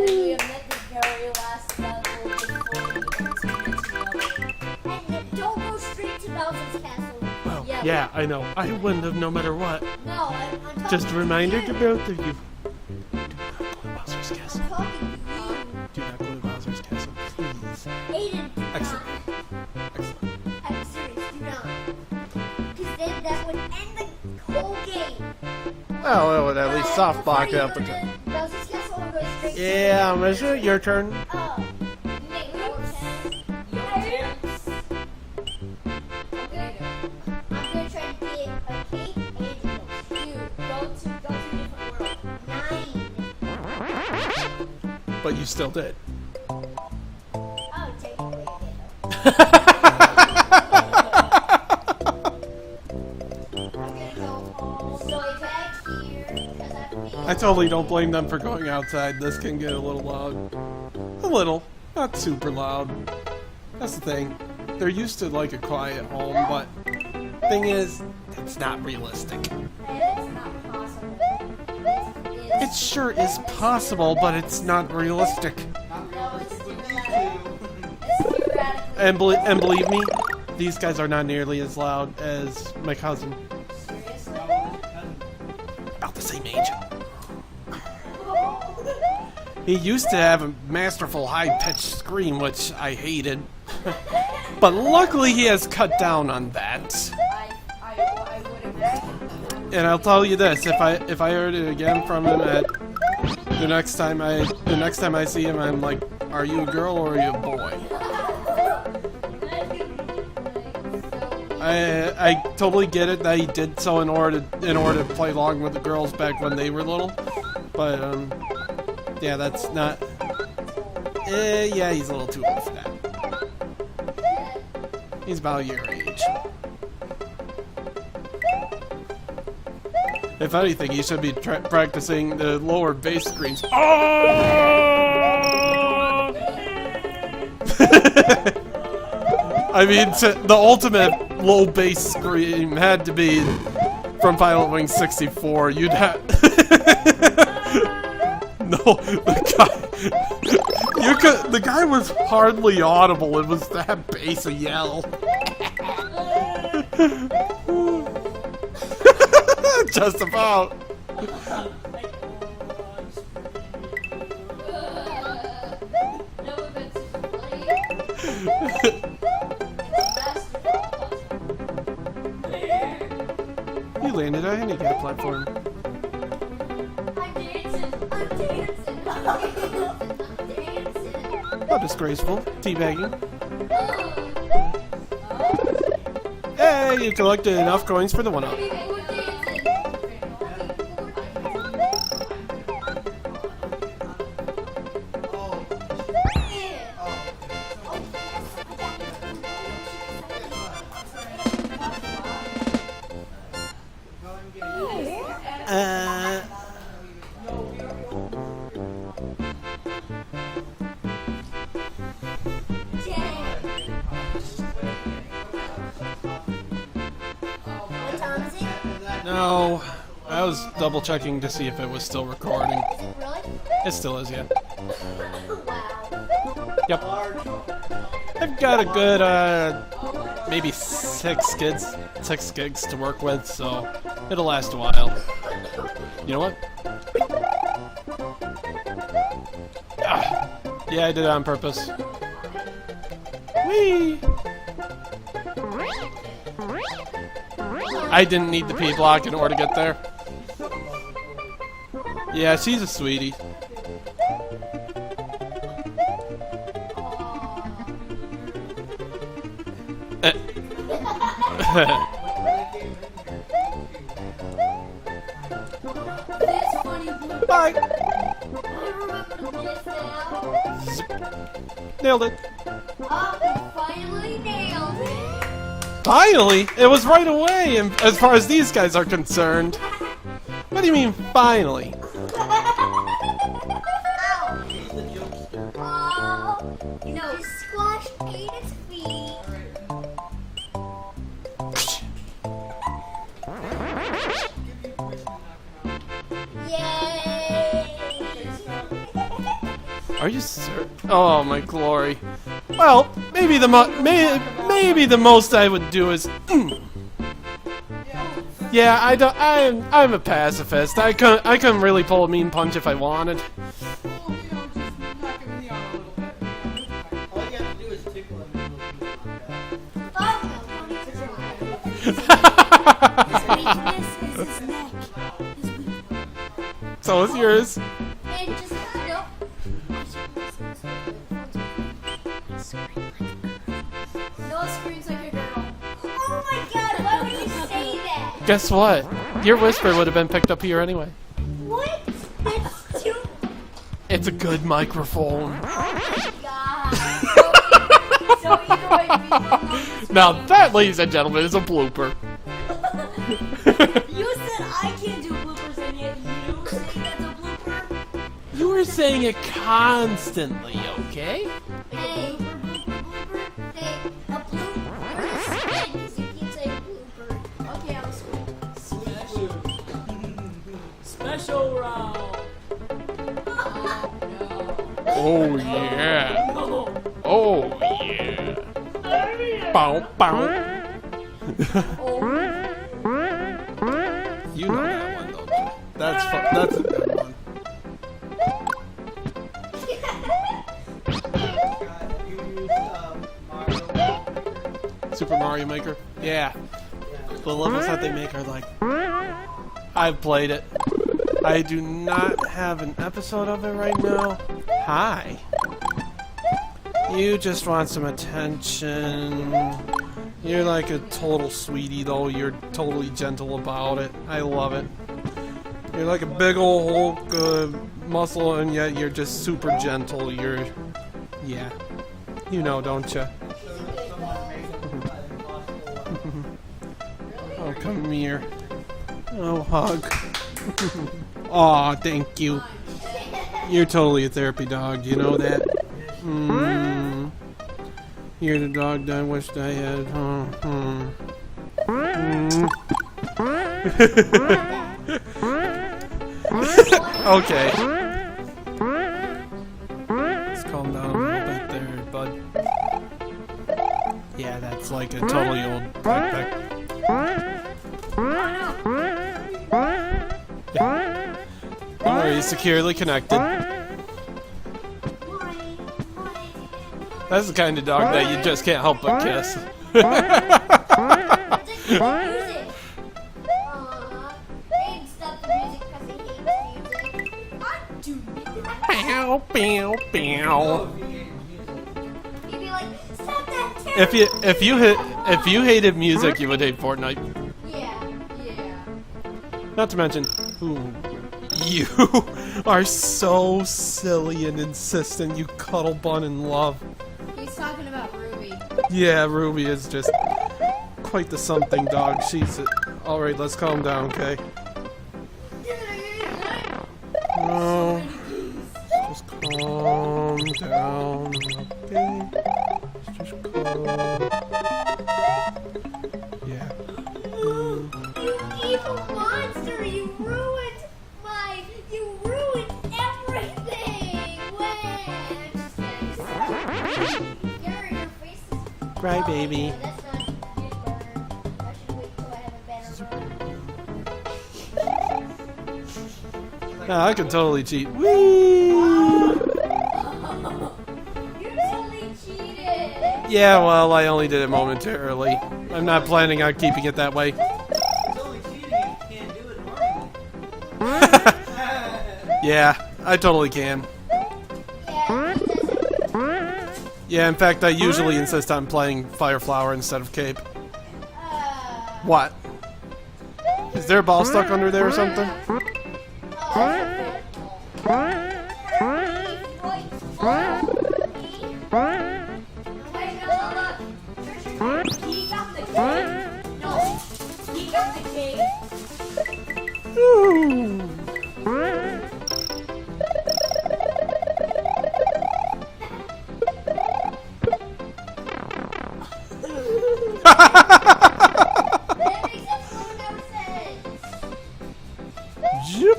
we have met the very last level before we continue to level. And don't go straight to Bowser's castle. Well, Yeah. yeah, I know. I wouldn't have no matter what. No, I'm talking Just a reminder to you. both of you. Do not go to Bowser's Castle. I'm talking to Do not go to Bowser's Castle, please. you. Aiden, do Excellent. not. Excellent. I'm serious, do not. Because then that would end the whole game. Well, it would at least soft block Before up. you go to Bowser's castle or go straight to Yeah, Misha, your turn. Oh, you make more sense. Your turns. I'm gonna try to get a cake and You go to different world. 9. But you still did. Oh, technically I did. I'm gonna go way back here because I have to be. I totally don't blame them for going outside. This can get a little loud. A little. Not super loud. That's the thing. They're used to like a quiet home, but thing is, it's not realistic. And it's not possible. It sure is possible, but it's not realistic. No, it's too radically. And believe me, these guys are not nearly as loud as my cousin. Seriously? About the same age. He used to have a masterful high-pitched scream, which I hated. But luckily he has cut down on that. I would have. And I'll tell you this, if I heard it again from him at the next time I see him, I'm like, are you a girl or are you a boy? I totally get it that he did so in order to play along with the girls back when they were little. But yeah, that's not. Yeah, he's a little too old for that. He's about your age. If anything, he should be practicing the lower bass screams. Oh! I mean, the ultimate low bass scream had to be from Pilot Wing 64. You'd have. No, the guy. The guy was hardly audible. It was that bass a yell. Just about. No offense, buddy. You landed on a handicap platform. I'm dancing. I'm dancing. I'm dancing. How disgraceful. Teabagging. Hey, you collected enough coins for the one-up. No, I was double checking to see if it was still recording. Really? It still is, yeah. Wow. Yep. I've got a good, maybe 6 gigs to work with, so it'll last a while. You know what? Ah, yeah, I did it on purpose. Whee! I didn't need the P block in order to get there. Yeah, she's a sweetie. This funny blue. Bye! I remember this now. Nailed it. Oh, we finally nailed it. Finally? It was right away, and as far as these guys are concerned. What do you mean, finally? Oh, no, squash Aiden's feet. Yay! Are you certain? Oh my glory. Well, maybe the maybe the most I would do is. Yeah, I'm a pacifist. I couldn't really pull a mean punch if I wanted. All you have to do is tickle him. His weakness is his neck. His weakness. So is yours. And just, nope. Noah screams like a girl. Oh my god, why would you say that? Guess what? Your whisper would have been picked up here anyway. What? That's too... It's a good microphone. Oh my god. So either way, people Now that, ladies and gentlemen, is a blooper. You said I can't do bloopers, and yet you say that's a blooper? You were saying it constantly, okay? Hey, hey, a blooper is spin, because you keep saying blooper. Okay, I'm a squid. Special round. Oh yeah. Oh yeah. Bow bow. You know that one, don't you? That's a good one. Super Mario Maker? Yeah. The levels that they make are like... I've played it. I do not have an episode of it right now. Hi. You just want some attention. You're like a total sweetie, though. You're totally gentle about it. I love it. You're like a big old Hulk muscle, and yet you're just super gentle. You're... Yeah. You know, don't you? Oh, come here. Oh, hug. Aw, thank you. You're totally a therapy dog, you know that? You're the dog that I wished I had. Okay. Let's calm down. little bit there, bud. Yeah, that's like a totally old backpack. Yeah. Don't worry, securely connected. That's the kind of dog that you just can't help but kiss. Bow, bow, bow. If you hated music, you would hate Fortnite. Yeah. Not to mention, ooh, you are so silly and insistent. You cuddle bun in love. He's talking about Ruby. Yeah, Ruby is just quite the something dog. She's all right. Let's calm down, okay? No, just calm down, okay? Just calm. Yeah. You evil monster! You ruined everything! Your face is... Right, baby. That's not good burner. I should wait till I have a better burner. Nah, I can totally cheat. Whee! You totally cheated! Yeah, well, I only did it momentarily. I'm not planning on keeping it that way. It's only cheating if you can't do it normally. Yeah, I totally can. Yeah, he doesn't. Yeah, in fact, I usually insist on playing Fire Flower instead of Cape. What? Is there a ball stuck under there or something? Ooh. Zip.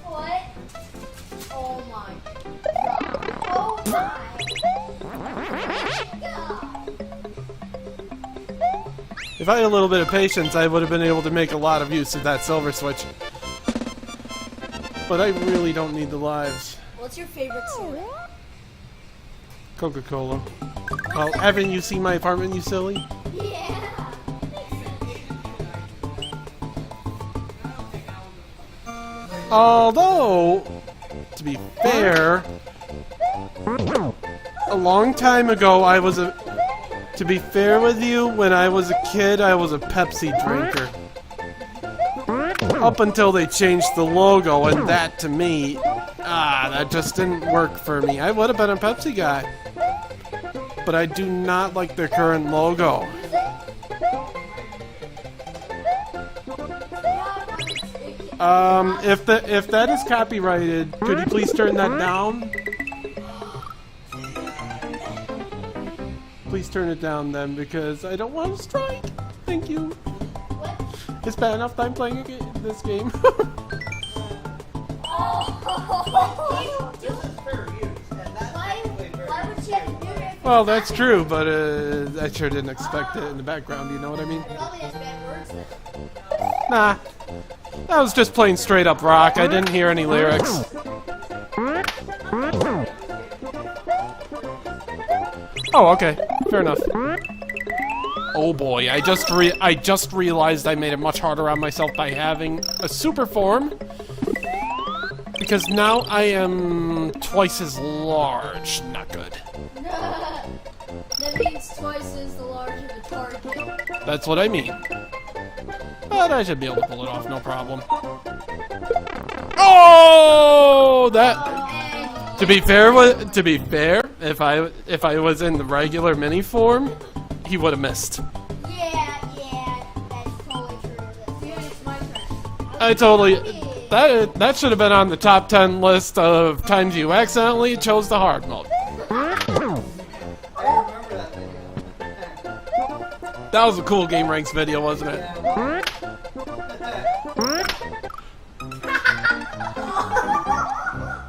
What? Oh my god. Oh my god. If I had a little bit of patience, I would have been able to make a lot of use of that silver switch. But I really don't need the lives. What's your favorite cereal? Coca-Cola. Oh, haven't you seen my apartment, you silly? Yeah. Although, to be fair, a long time ago I was a... To be fair with you, when I was a kid, I was a Pepsi drinker. Up until they changed the logo, and that to me, that just didn't work for me. I would have been a Pepsi guy. But I do not like their current logo. If that is copyrighted, could you please turn that down? Please turn it down then, because I don't want to strike. Thank you. It's bad enough that I'm playing this game. Well, that's true, but I sure didn't expect it in the background, you know what I mean? Nah. That was just plain straight up rock. I didn't hear any lyrics. Oh, okay. Fair enough. Oh boy, I just realized I made it much harder on myself by having a super form. Because now I am twice as large. Not good. That means twice as large of a target. That's what I mean. But I should be able to pull it off, no problem. Oh, that. To be fair, if I was in the regular mini form, he would have missed. Yeah, that's totally true. It's my turn. I totally. That should have been on the top 10 list of times you accidentally chose the hard mode. That was a cool Game Ranks video, wasn't it?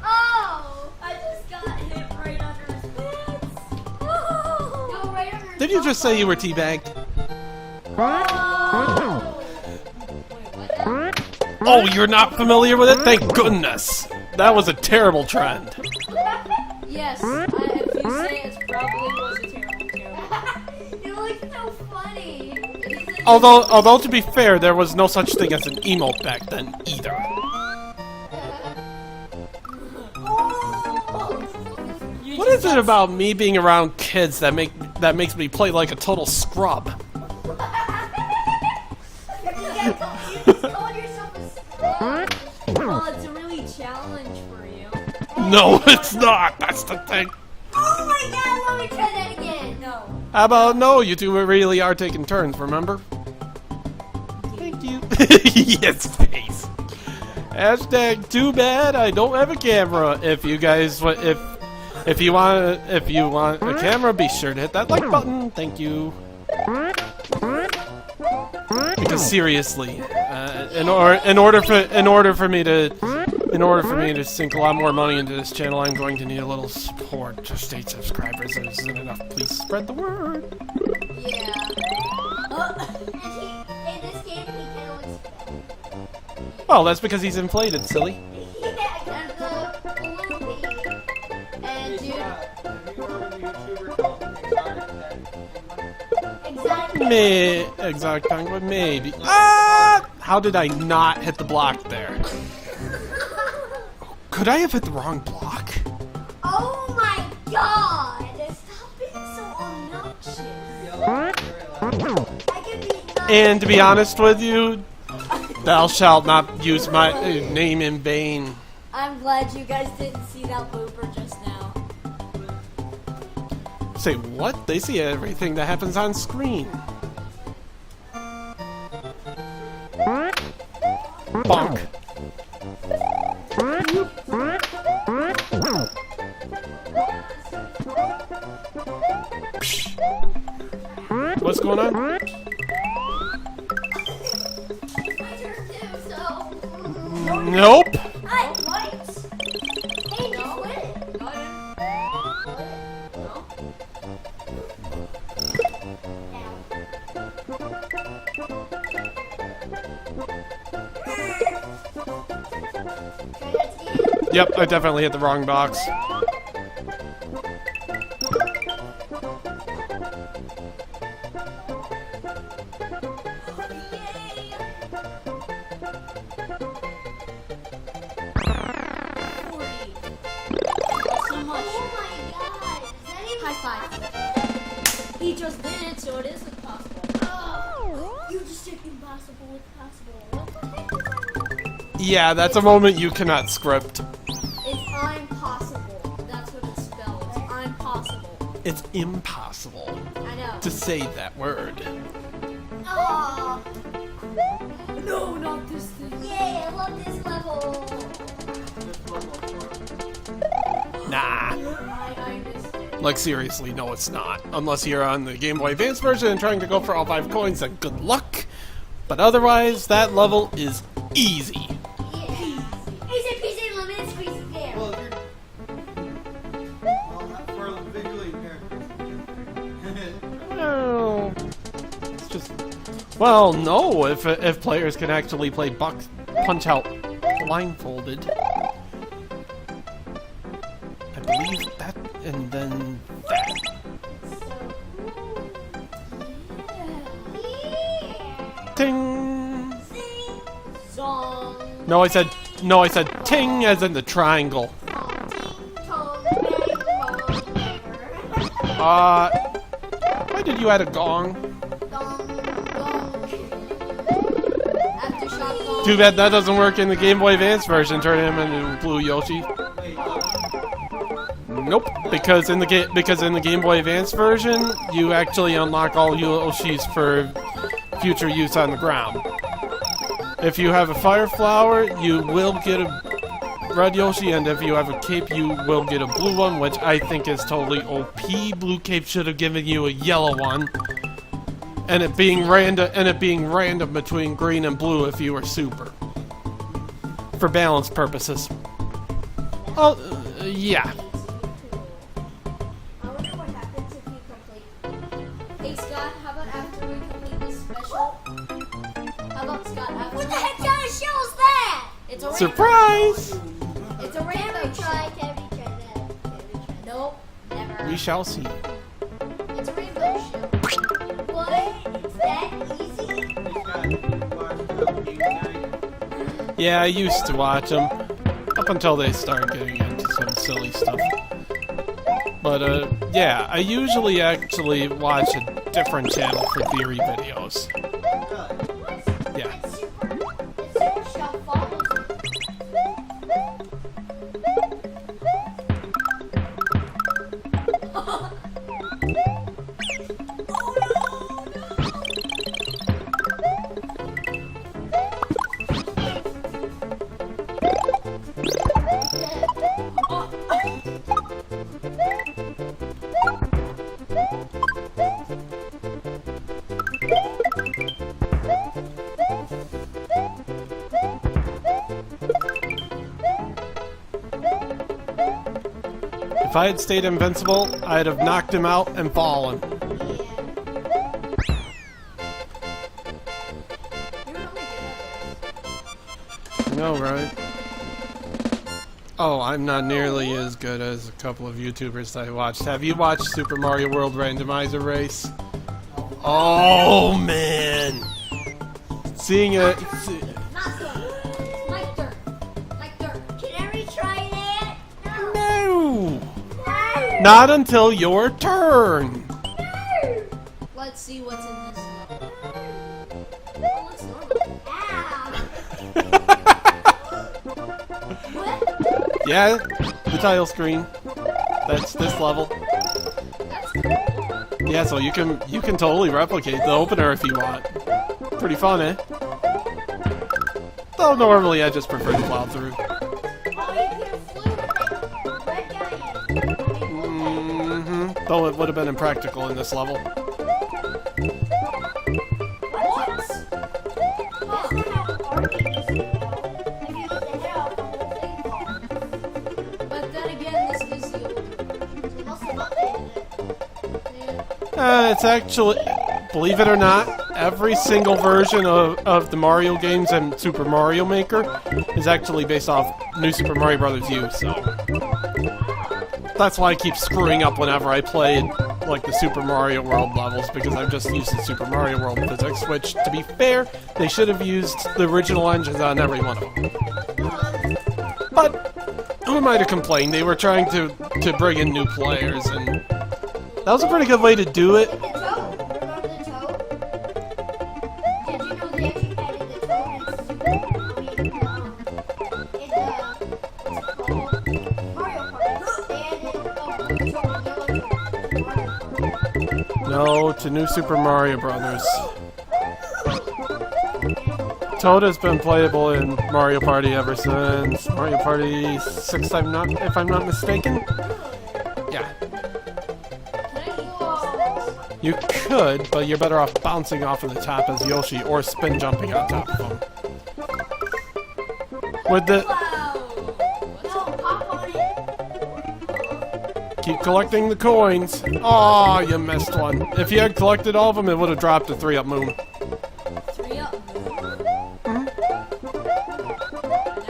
Oh! I just got hit right under Did you just say you were teabagged? Oh, you're not familiar with it? Thank goodness. That was a terrible trend. Yes, if you say it probably was a terrible. It looks so funny. Although to be fair, there was no such thing as an emote back then either. What is it about me being around kids that makes me play like a total scrub? You just called yourself a scrub. Well, it's a really challenge for you. No, it's not. That's the thing. Oh my god, let me try that again. No. How about no? You two really are taking turns, remember? Thank you. Yes, face. Hashtag too bad I don't have a camera. If you guys if you want a camera, be sure to hit that like button. Thank you. Because seriously, in order for me to sink a lot more money into this channel, I'm going to need a little support. Just 8 subscribers isn't enough. Please spread the word. Yeah. In this game, he can only spell. Oh, that's because he's inflated, silly. Yeah, and the balloon baby. And dude, Have you heard of a YouTuber called exactly. Exotic penguin, maybe. Ah! How did I not hit the block there? Could I have hit the wrong block? Oh my god! Stop being so obnoxious. I can be And to be honest with you, thou shalt not use my name in vain. I'm glad you guys didn't see that blooper just now. Say what? They see everything that happens on screen. Bonk. What's going on? my turn too, so. Nope. What? Hey, no. Quit it. Go ahead. No? Yep, I definitely hit the wrong box. So much. Oh my god. Is that even High five. He just did it, so it is impossible. You just said impossible with possible. What the heck is that? Yeah, that's a moment you cannot script. It's I'm possible. That's what it's spelled. I'm possible. It's impossible I know. to say that word. Oh, No, not this thing. yay, I love this level. Nah. I missed it. Like seriously, no it's not. Unless you're on the Game Boy Advance version and trying to go for all 5 coins, then good luck. But otherwise, that level is easy. Yeah. Easy peasy lemon squeezy there. Well, not for visually impaired. Well, it's just... Well, no, if players can actually play Punch Out blindfolded. I believe that, and then that. Ting! Song. No, I said ting as in the triangle. Why did you add a gong? Aftershock gong. Too bad that doesn't work in the Game Boy Advance version. Turn him into Blue Yoshi. Nope, because in the Game Boy Advance version, you actually unlock all Yoshis for future use on the ground. If you have a Fire Flower, you will get a red Yoshi, and if you have a cape, you will get a blue one, which I think is totally OP. Blue cape should have given you a yellow one, and it being random between green and blue if you were super, for balance purposes. Oh, yeah. I wonder what happens if you complete. How about Scott? What the heck kind of shell is that? It's a rainbow. Surprise! It's a rainbow shell. Can we try that? Nope, never. We shall see. It's a rainbow shell. What? It's that easy? Yeah, I used to watch them up until they started getting into some silly stuff. But yeah, I usually actually watch a different channel for theory videos. Yeah. It's super shell follows If I had stayed invincible, I'd have knocked him out and fallen. You're really good at this. No, right? Oh, I'm not nearly as good as a couple of YouTubers that I watched. Have you watched Super Mario World Randomizer Race? Oh, man! Seeing it... Not good. Like dirt. Like dirt. Can I retry that? No! No! Not until your turn! Let's see what's in this level. Oh, looks normal. Ow! What? Yeah, the title screen. That's this level. That's cool. Yeah, so you can totally replicate the opener if you want. Pretty fun, eh? Though normally I just prefer to plow through. Oh, you could have flew with that red guy in. Mm-hmm. Though it would have been impractical in this level. What? That's not how arcade is, you know. If you get the head off, the whole thing falls. But then again, this is the older They must have updated it. version. It's actually, believe it or not, every single version of the Mario games and Super Mario Maker is actually based off New Super Mario Bros. U, so... That's why I keep screwing up whenever I play, like, the Super Mario World levels, because I'm just used to Super Mario World physics, which, to be fair, they should have used the original engines on every one of them. But, who am I to complain? They were trying to bring in new players, and that was a pretty good way to do it. The toad. Remember the toad? Did you know they actually added the toad in Super Mario Party? They added a blue toad and yellow toad in Mario Party. No, to New Super Mario Brothers. Toad has been playable in Mario Party ever since Mario Party 6, if I'm not mistaken. Yeah. Can I eat those? You could, but you're better off bouncing off of the top as Yoshi or spin jumping on top of them. With the... Wow. No, pop on it. Keep collecting the coins. Aw, you missed one. If you had collected all of them, it would have dropped a 3-up moon. 3 up.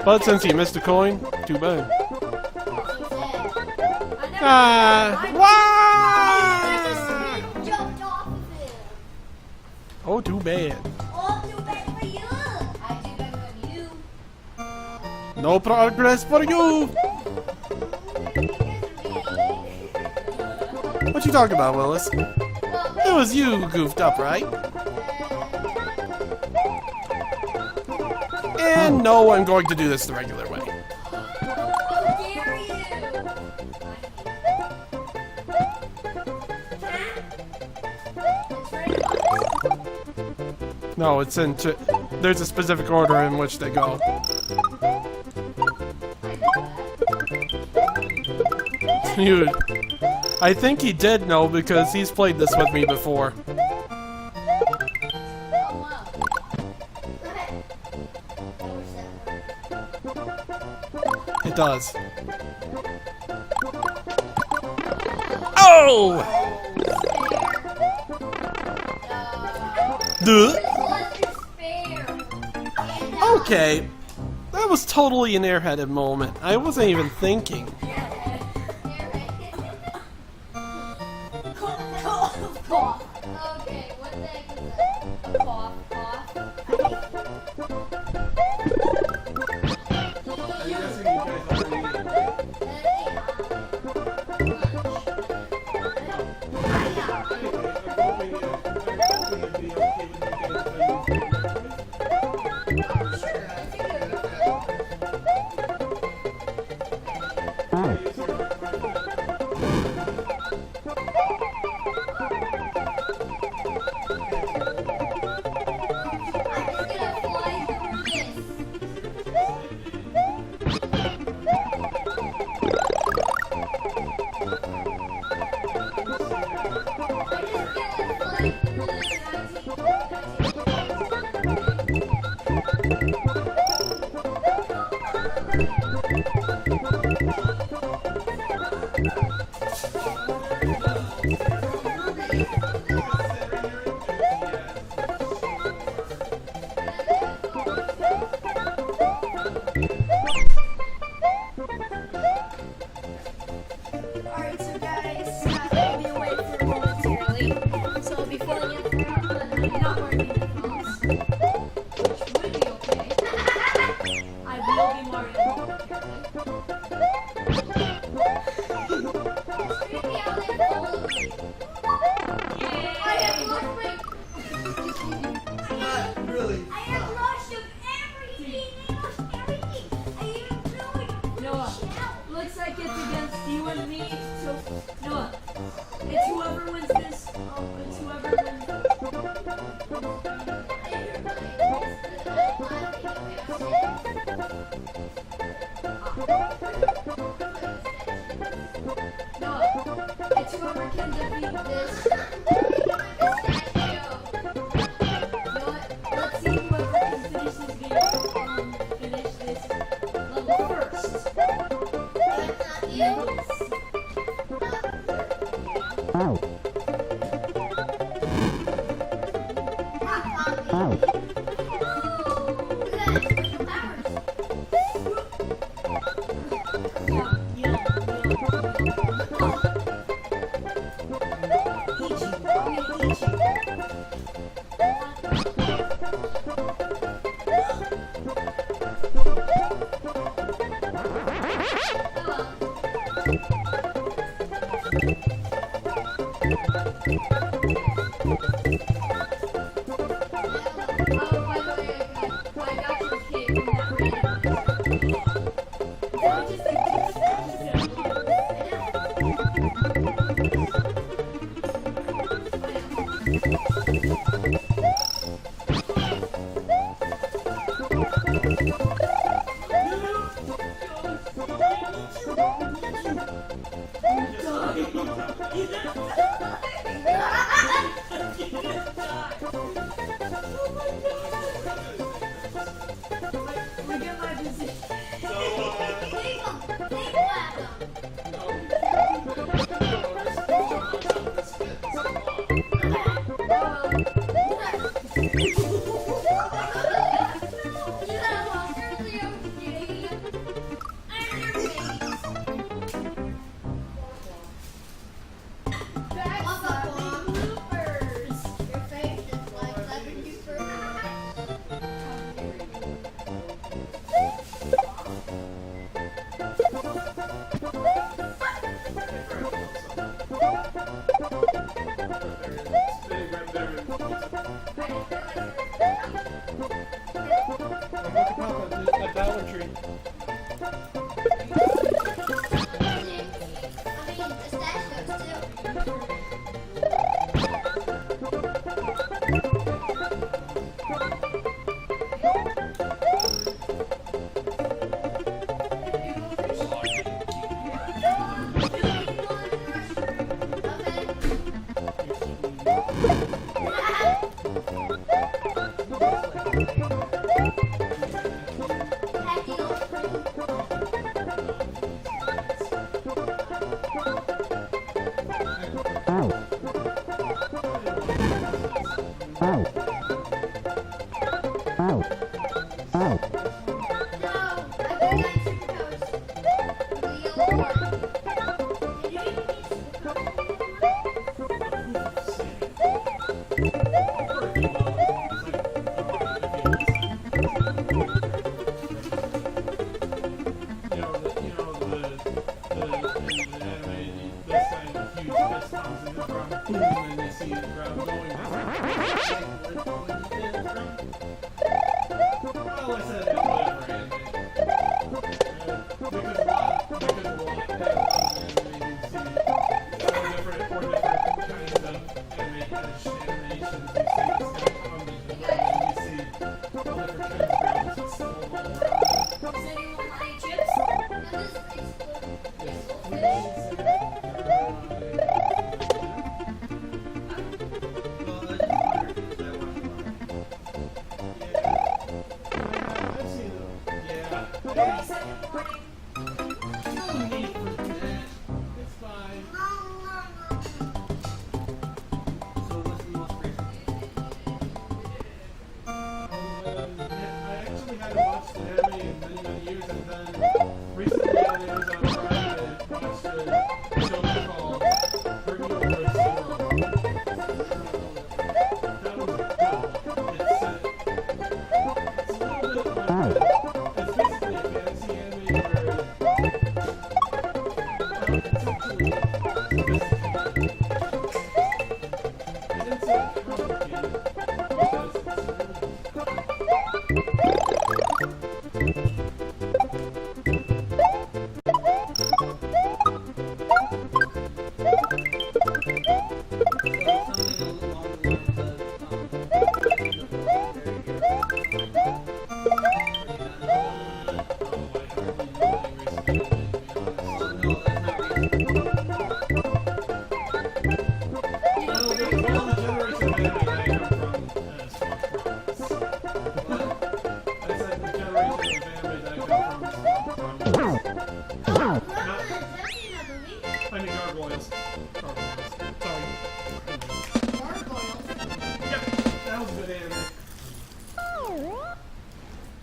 But since you missed a coin, too bad. So sad. Why? I just jumped off of it. Oh, too bad. Oh, too bad for you. I do better than you. No progress for you. What you talking about, Willis? It was you who goofed up, right? And no, I'm going to do this the regular way. How dare you? No, it's there's a specific order in which they go. You, I think he did know because he's played this with me before. Oh, wow. It does. Oh! Duh. Okay. That was totally an airheaded moment. I wasn't even thinking. Cough. Okay, what the heck is that? Cough. Alright, so guys, I'll be away for momentarily. So I'll be filling in for you, but I'm not wearing headphones, which would be okay. I will be wearing momentarily. Not really. I have lost of everything. I even feel like Noah, looks like it's against you and me. So, Noah, it's whoever wins this. It's whoever wins. Noah, it's whoever can defeat this. Let's see whoever can finish this video. Finish this level first. Look at my position. and the ground boom, and then you see the ground going. Well, I said whatever anime. Because a lot of anime you see four different kinds of animations. You see this guy coming, and you see all different kinds of grounds that slow all around. Does anyone want any chips?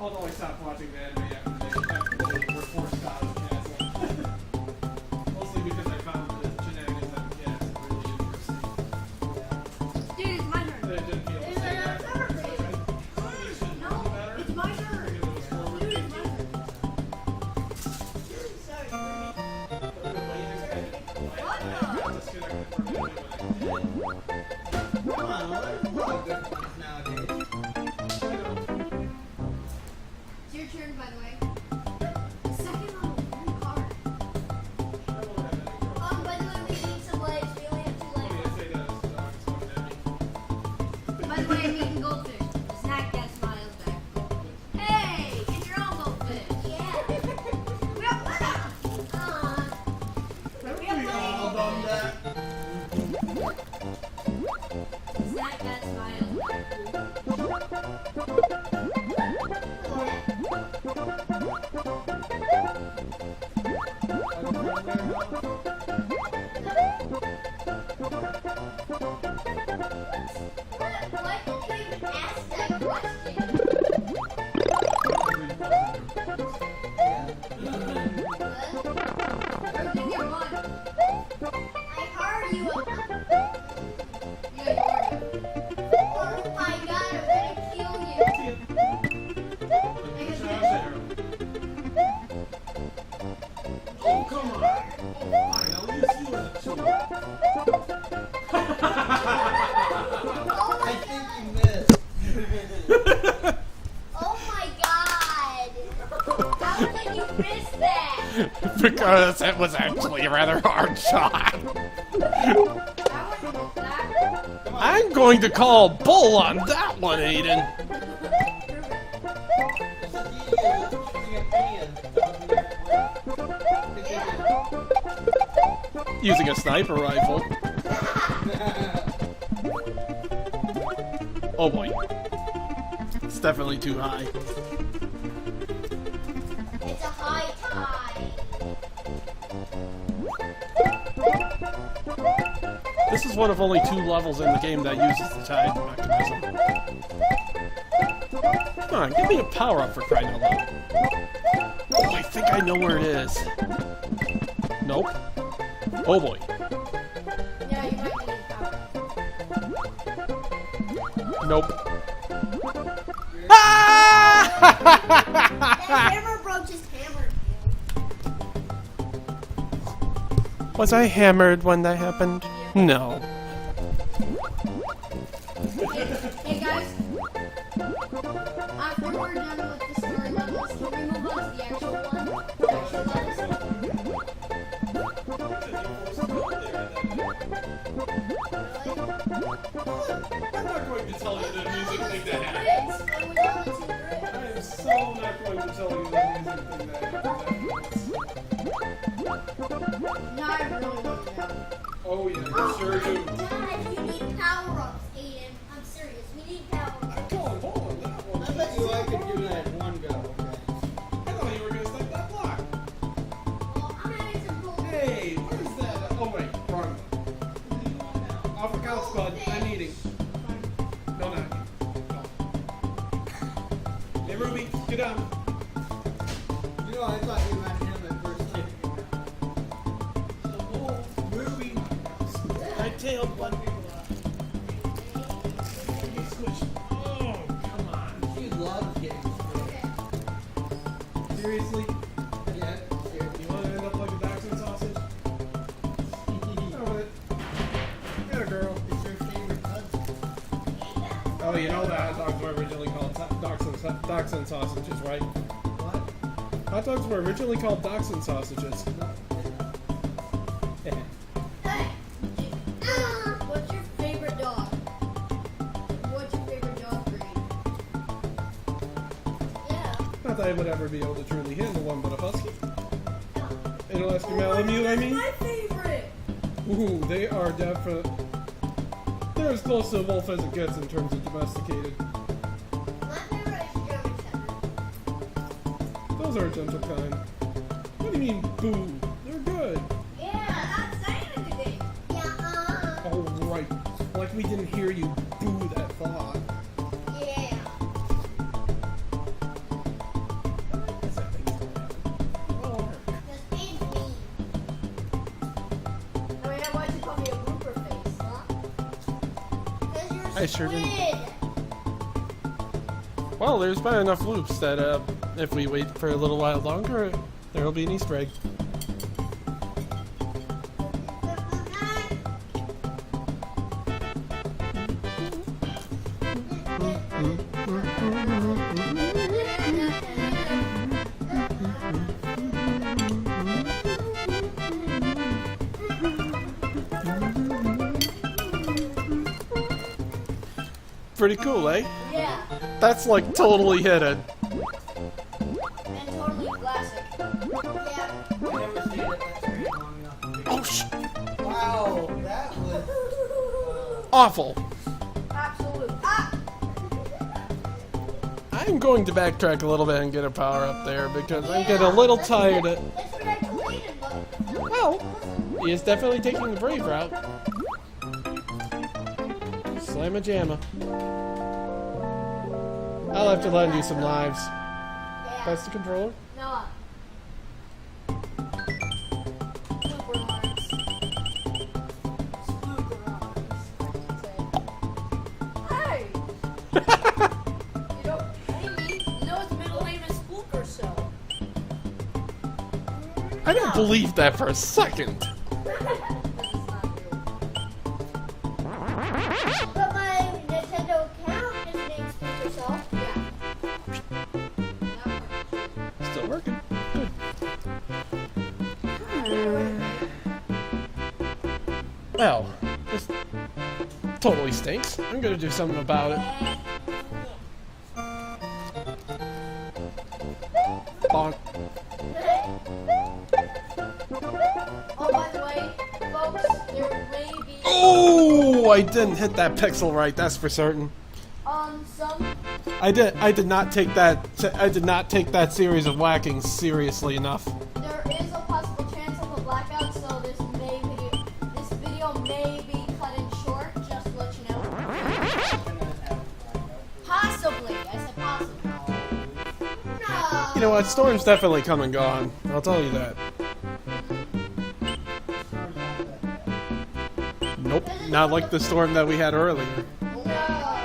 Although I stopped watching the anime after they were forced out of the castle. Mostly because I found the shenanigans of the castle really interesting. Dude, it's my turn. They didn't feel the same. No, it's my turn. Dude, it's my turn. Sorry. Come on, there's a lot of good ones nowadays. It's your turn, by the way. The second level, one card. By the way, we need some legs. We only have 2 legs. By the way, I'm eating goldfish. The snack that smiles back. Hey, get your own goldfish. Yeah. We have plenty. We have plenty. All done that. Snack that smiles back. Why did you even ask that question? You get one. I heard you. You get one. Oh my god, I'm gonna kill you. Oh, come on. Fine, I'll use you as a tool. I think you missed. Oh my god. How did you miss that? Because it was actually a rather hard shot. That one was that. I'm going to call bull on that one, Aiden. It's as easy as using a pen. Using a sniper rifle. Oh boy. It's definitely too high. It's a high tide. This is one of only 2 levels in the game that uses the tide mechanism. Come on, give me a power-up for crying out loud. Oh, I think I know where it is. Nope. Oh boy. Yeah, you might need power. Nope. That hammer bro just hammered you. Was I hammered when that happened? Yeah. No. Hey guys, after we're done with the story levels, can we move on to the actual one? The actual levels? I'm not going to tell you the music thing that happened. Brits? When we got into Brits. I am so not going to tell you the music thing that happened. No, I really want to know. Oh yeah, you sure do. Dad, we need power-ups, Aiden. I'm serious. We need power-ups. Hold on, that one. I bet you I could give that one go. I thought you were going to start that block. Well, I'm having some problems. Hey, where's that? Oh wait, wrong. Off the couch, bud. I'm eating. No, not you. No. Hey, Ruby, get down. You know, I thought you meant him at first. Ruby, my tail, bud. Oh, come on. She loves getting sprayed. Seriously? Yeah. You want to end up like a dachshund sausage? Yeah, girl. It's your favorite cousin. Oh, you know that hot dogs were originally called dachshund sausages, right? What? Hot dogs were originally called dachshund sausages. No, Hey! What's your favorite dog? What's your favorite dog breed? Yeah. Not that I would ever be able to truly handle one, but a husky? No. An Alaskan Malamute, I mean? My favorite! Ooh, they are definitely... They're as close to a wolf as it gets in terms of domesticated. My favorite is German Shepherd. Those are a gentle kind. What do you mean, boo? They're good. Yeah, not saying anything. Yeah, Oh, right. Like we didn't hear you boo that thought. yeah. Just being mean. Oh yeah, why'd you call me a blooper face, huh? 'Cause you're I sure didn't. squid. Well, there's been enough loops that if we wait for a little while longer, there'll be an Easter egg. Pretty cool, eh? Yeah, That's like totally hidden. and totally classic. Yeah. I never stayed at that screen long enough. Oh, sh! Wow, that was. Awful. Absolute. Ah! I'm going to backtrack a little bit and get a power up there because I'm getting a little tired of... Let's react to Aiden, but Well, he is definitely taking the brave route. Slamma jamma. I'll have to lend you some lives. yeah. That's the controller. Noah. Super arms. Super arms, I should say. Hey! You don't blame me. Noah's middle name is Spooker, so. I don't believe that for a second. This is not true. But my Nintendo account is named Spooker, so. Yeah. Still working. Good. Well, this totally stinks. I'm gonna do something about it. Bonk. Oh, by the way, folks, there may be Oh, I didn't hit that pixel right. That's for certain. some. I did not take that series of whackings seriously enough. There is a possible chance of a blackout, so this video may be cut in short. Just to let you know. Possibly, I said possibly. No. You know what? Storm's definitely come and gone. I'll tell you that. Nope, not like the storm that we had earlier. No.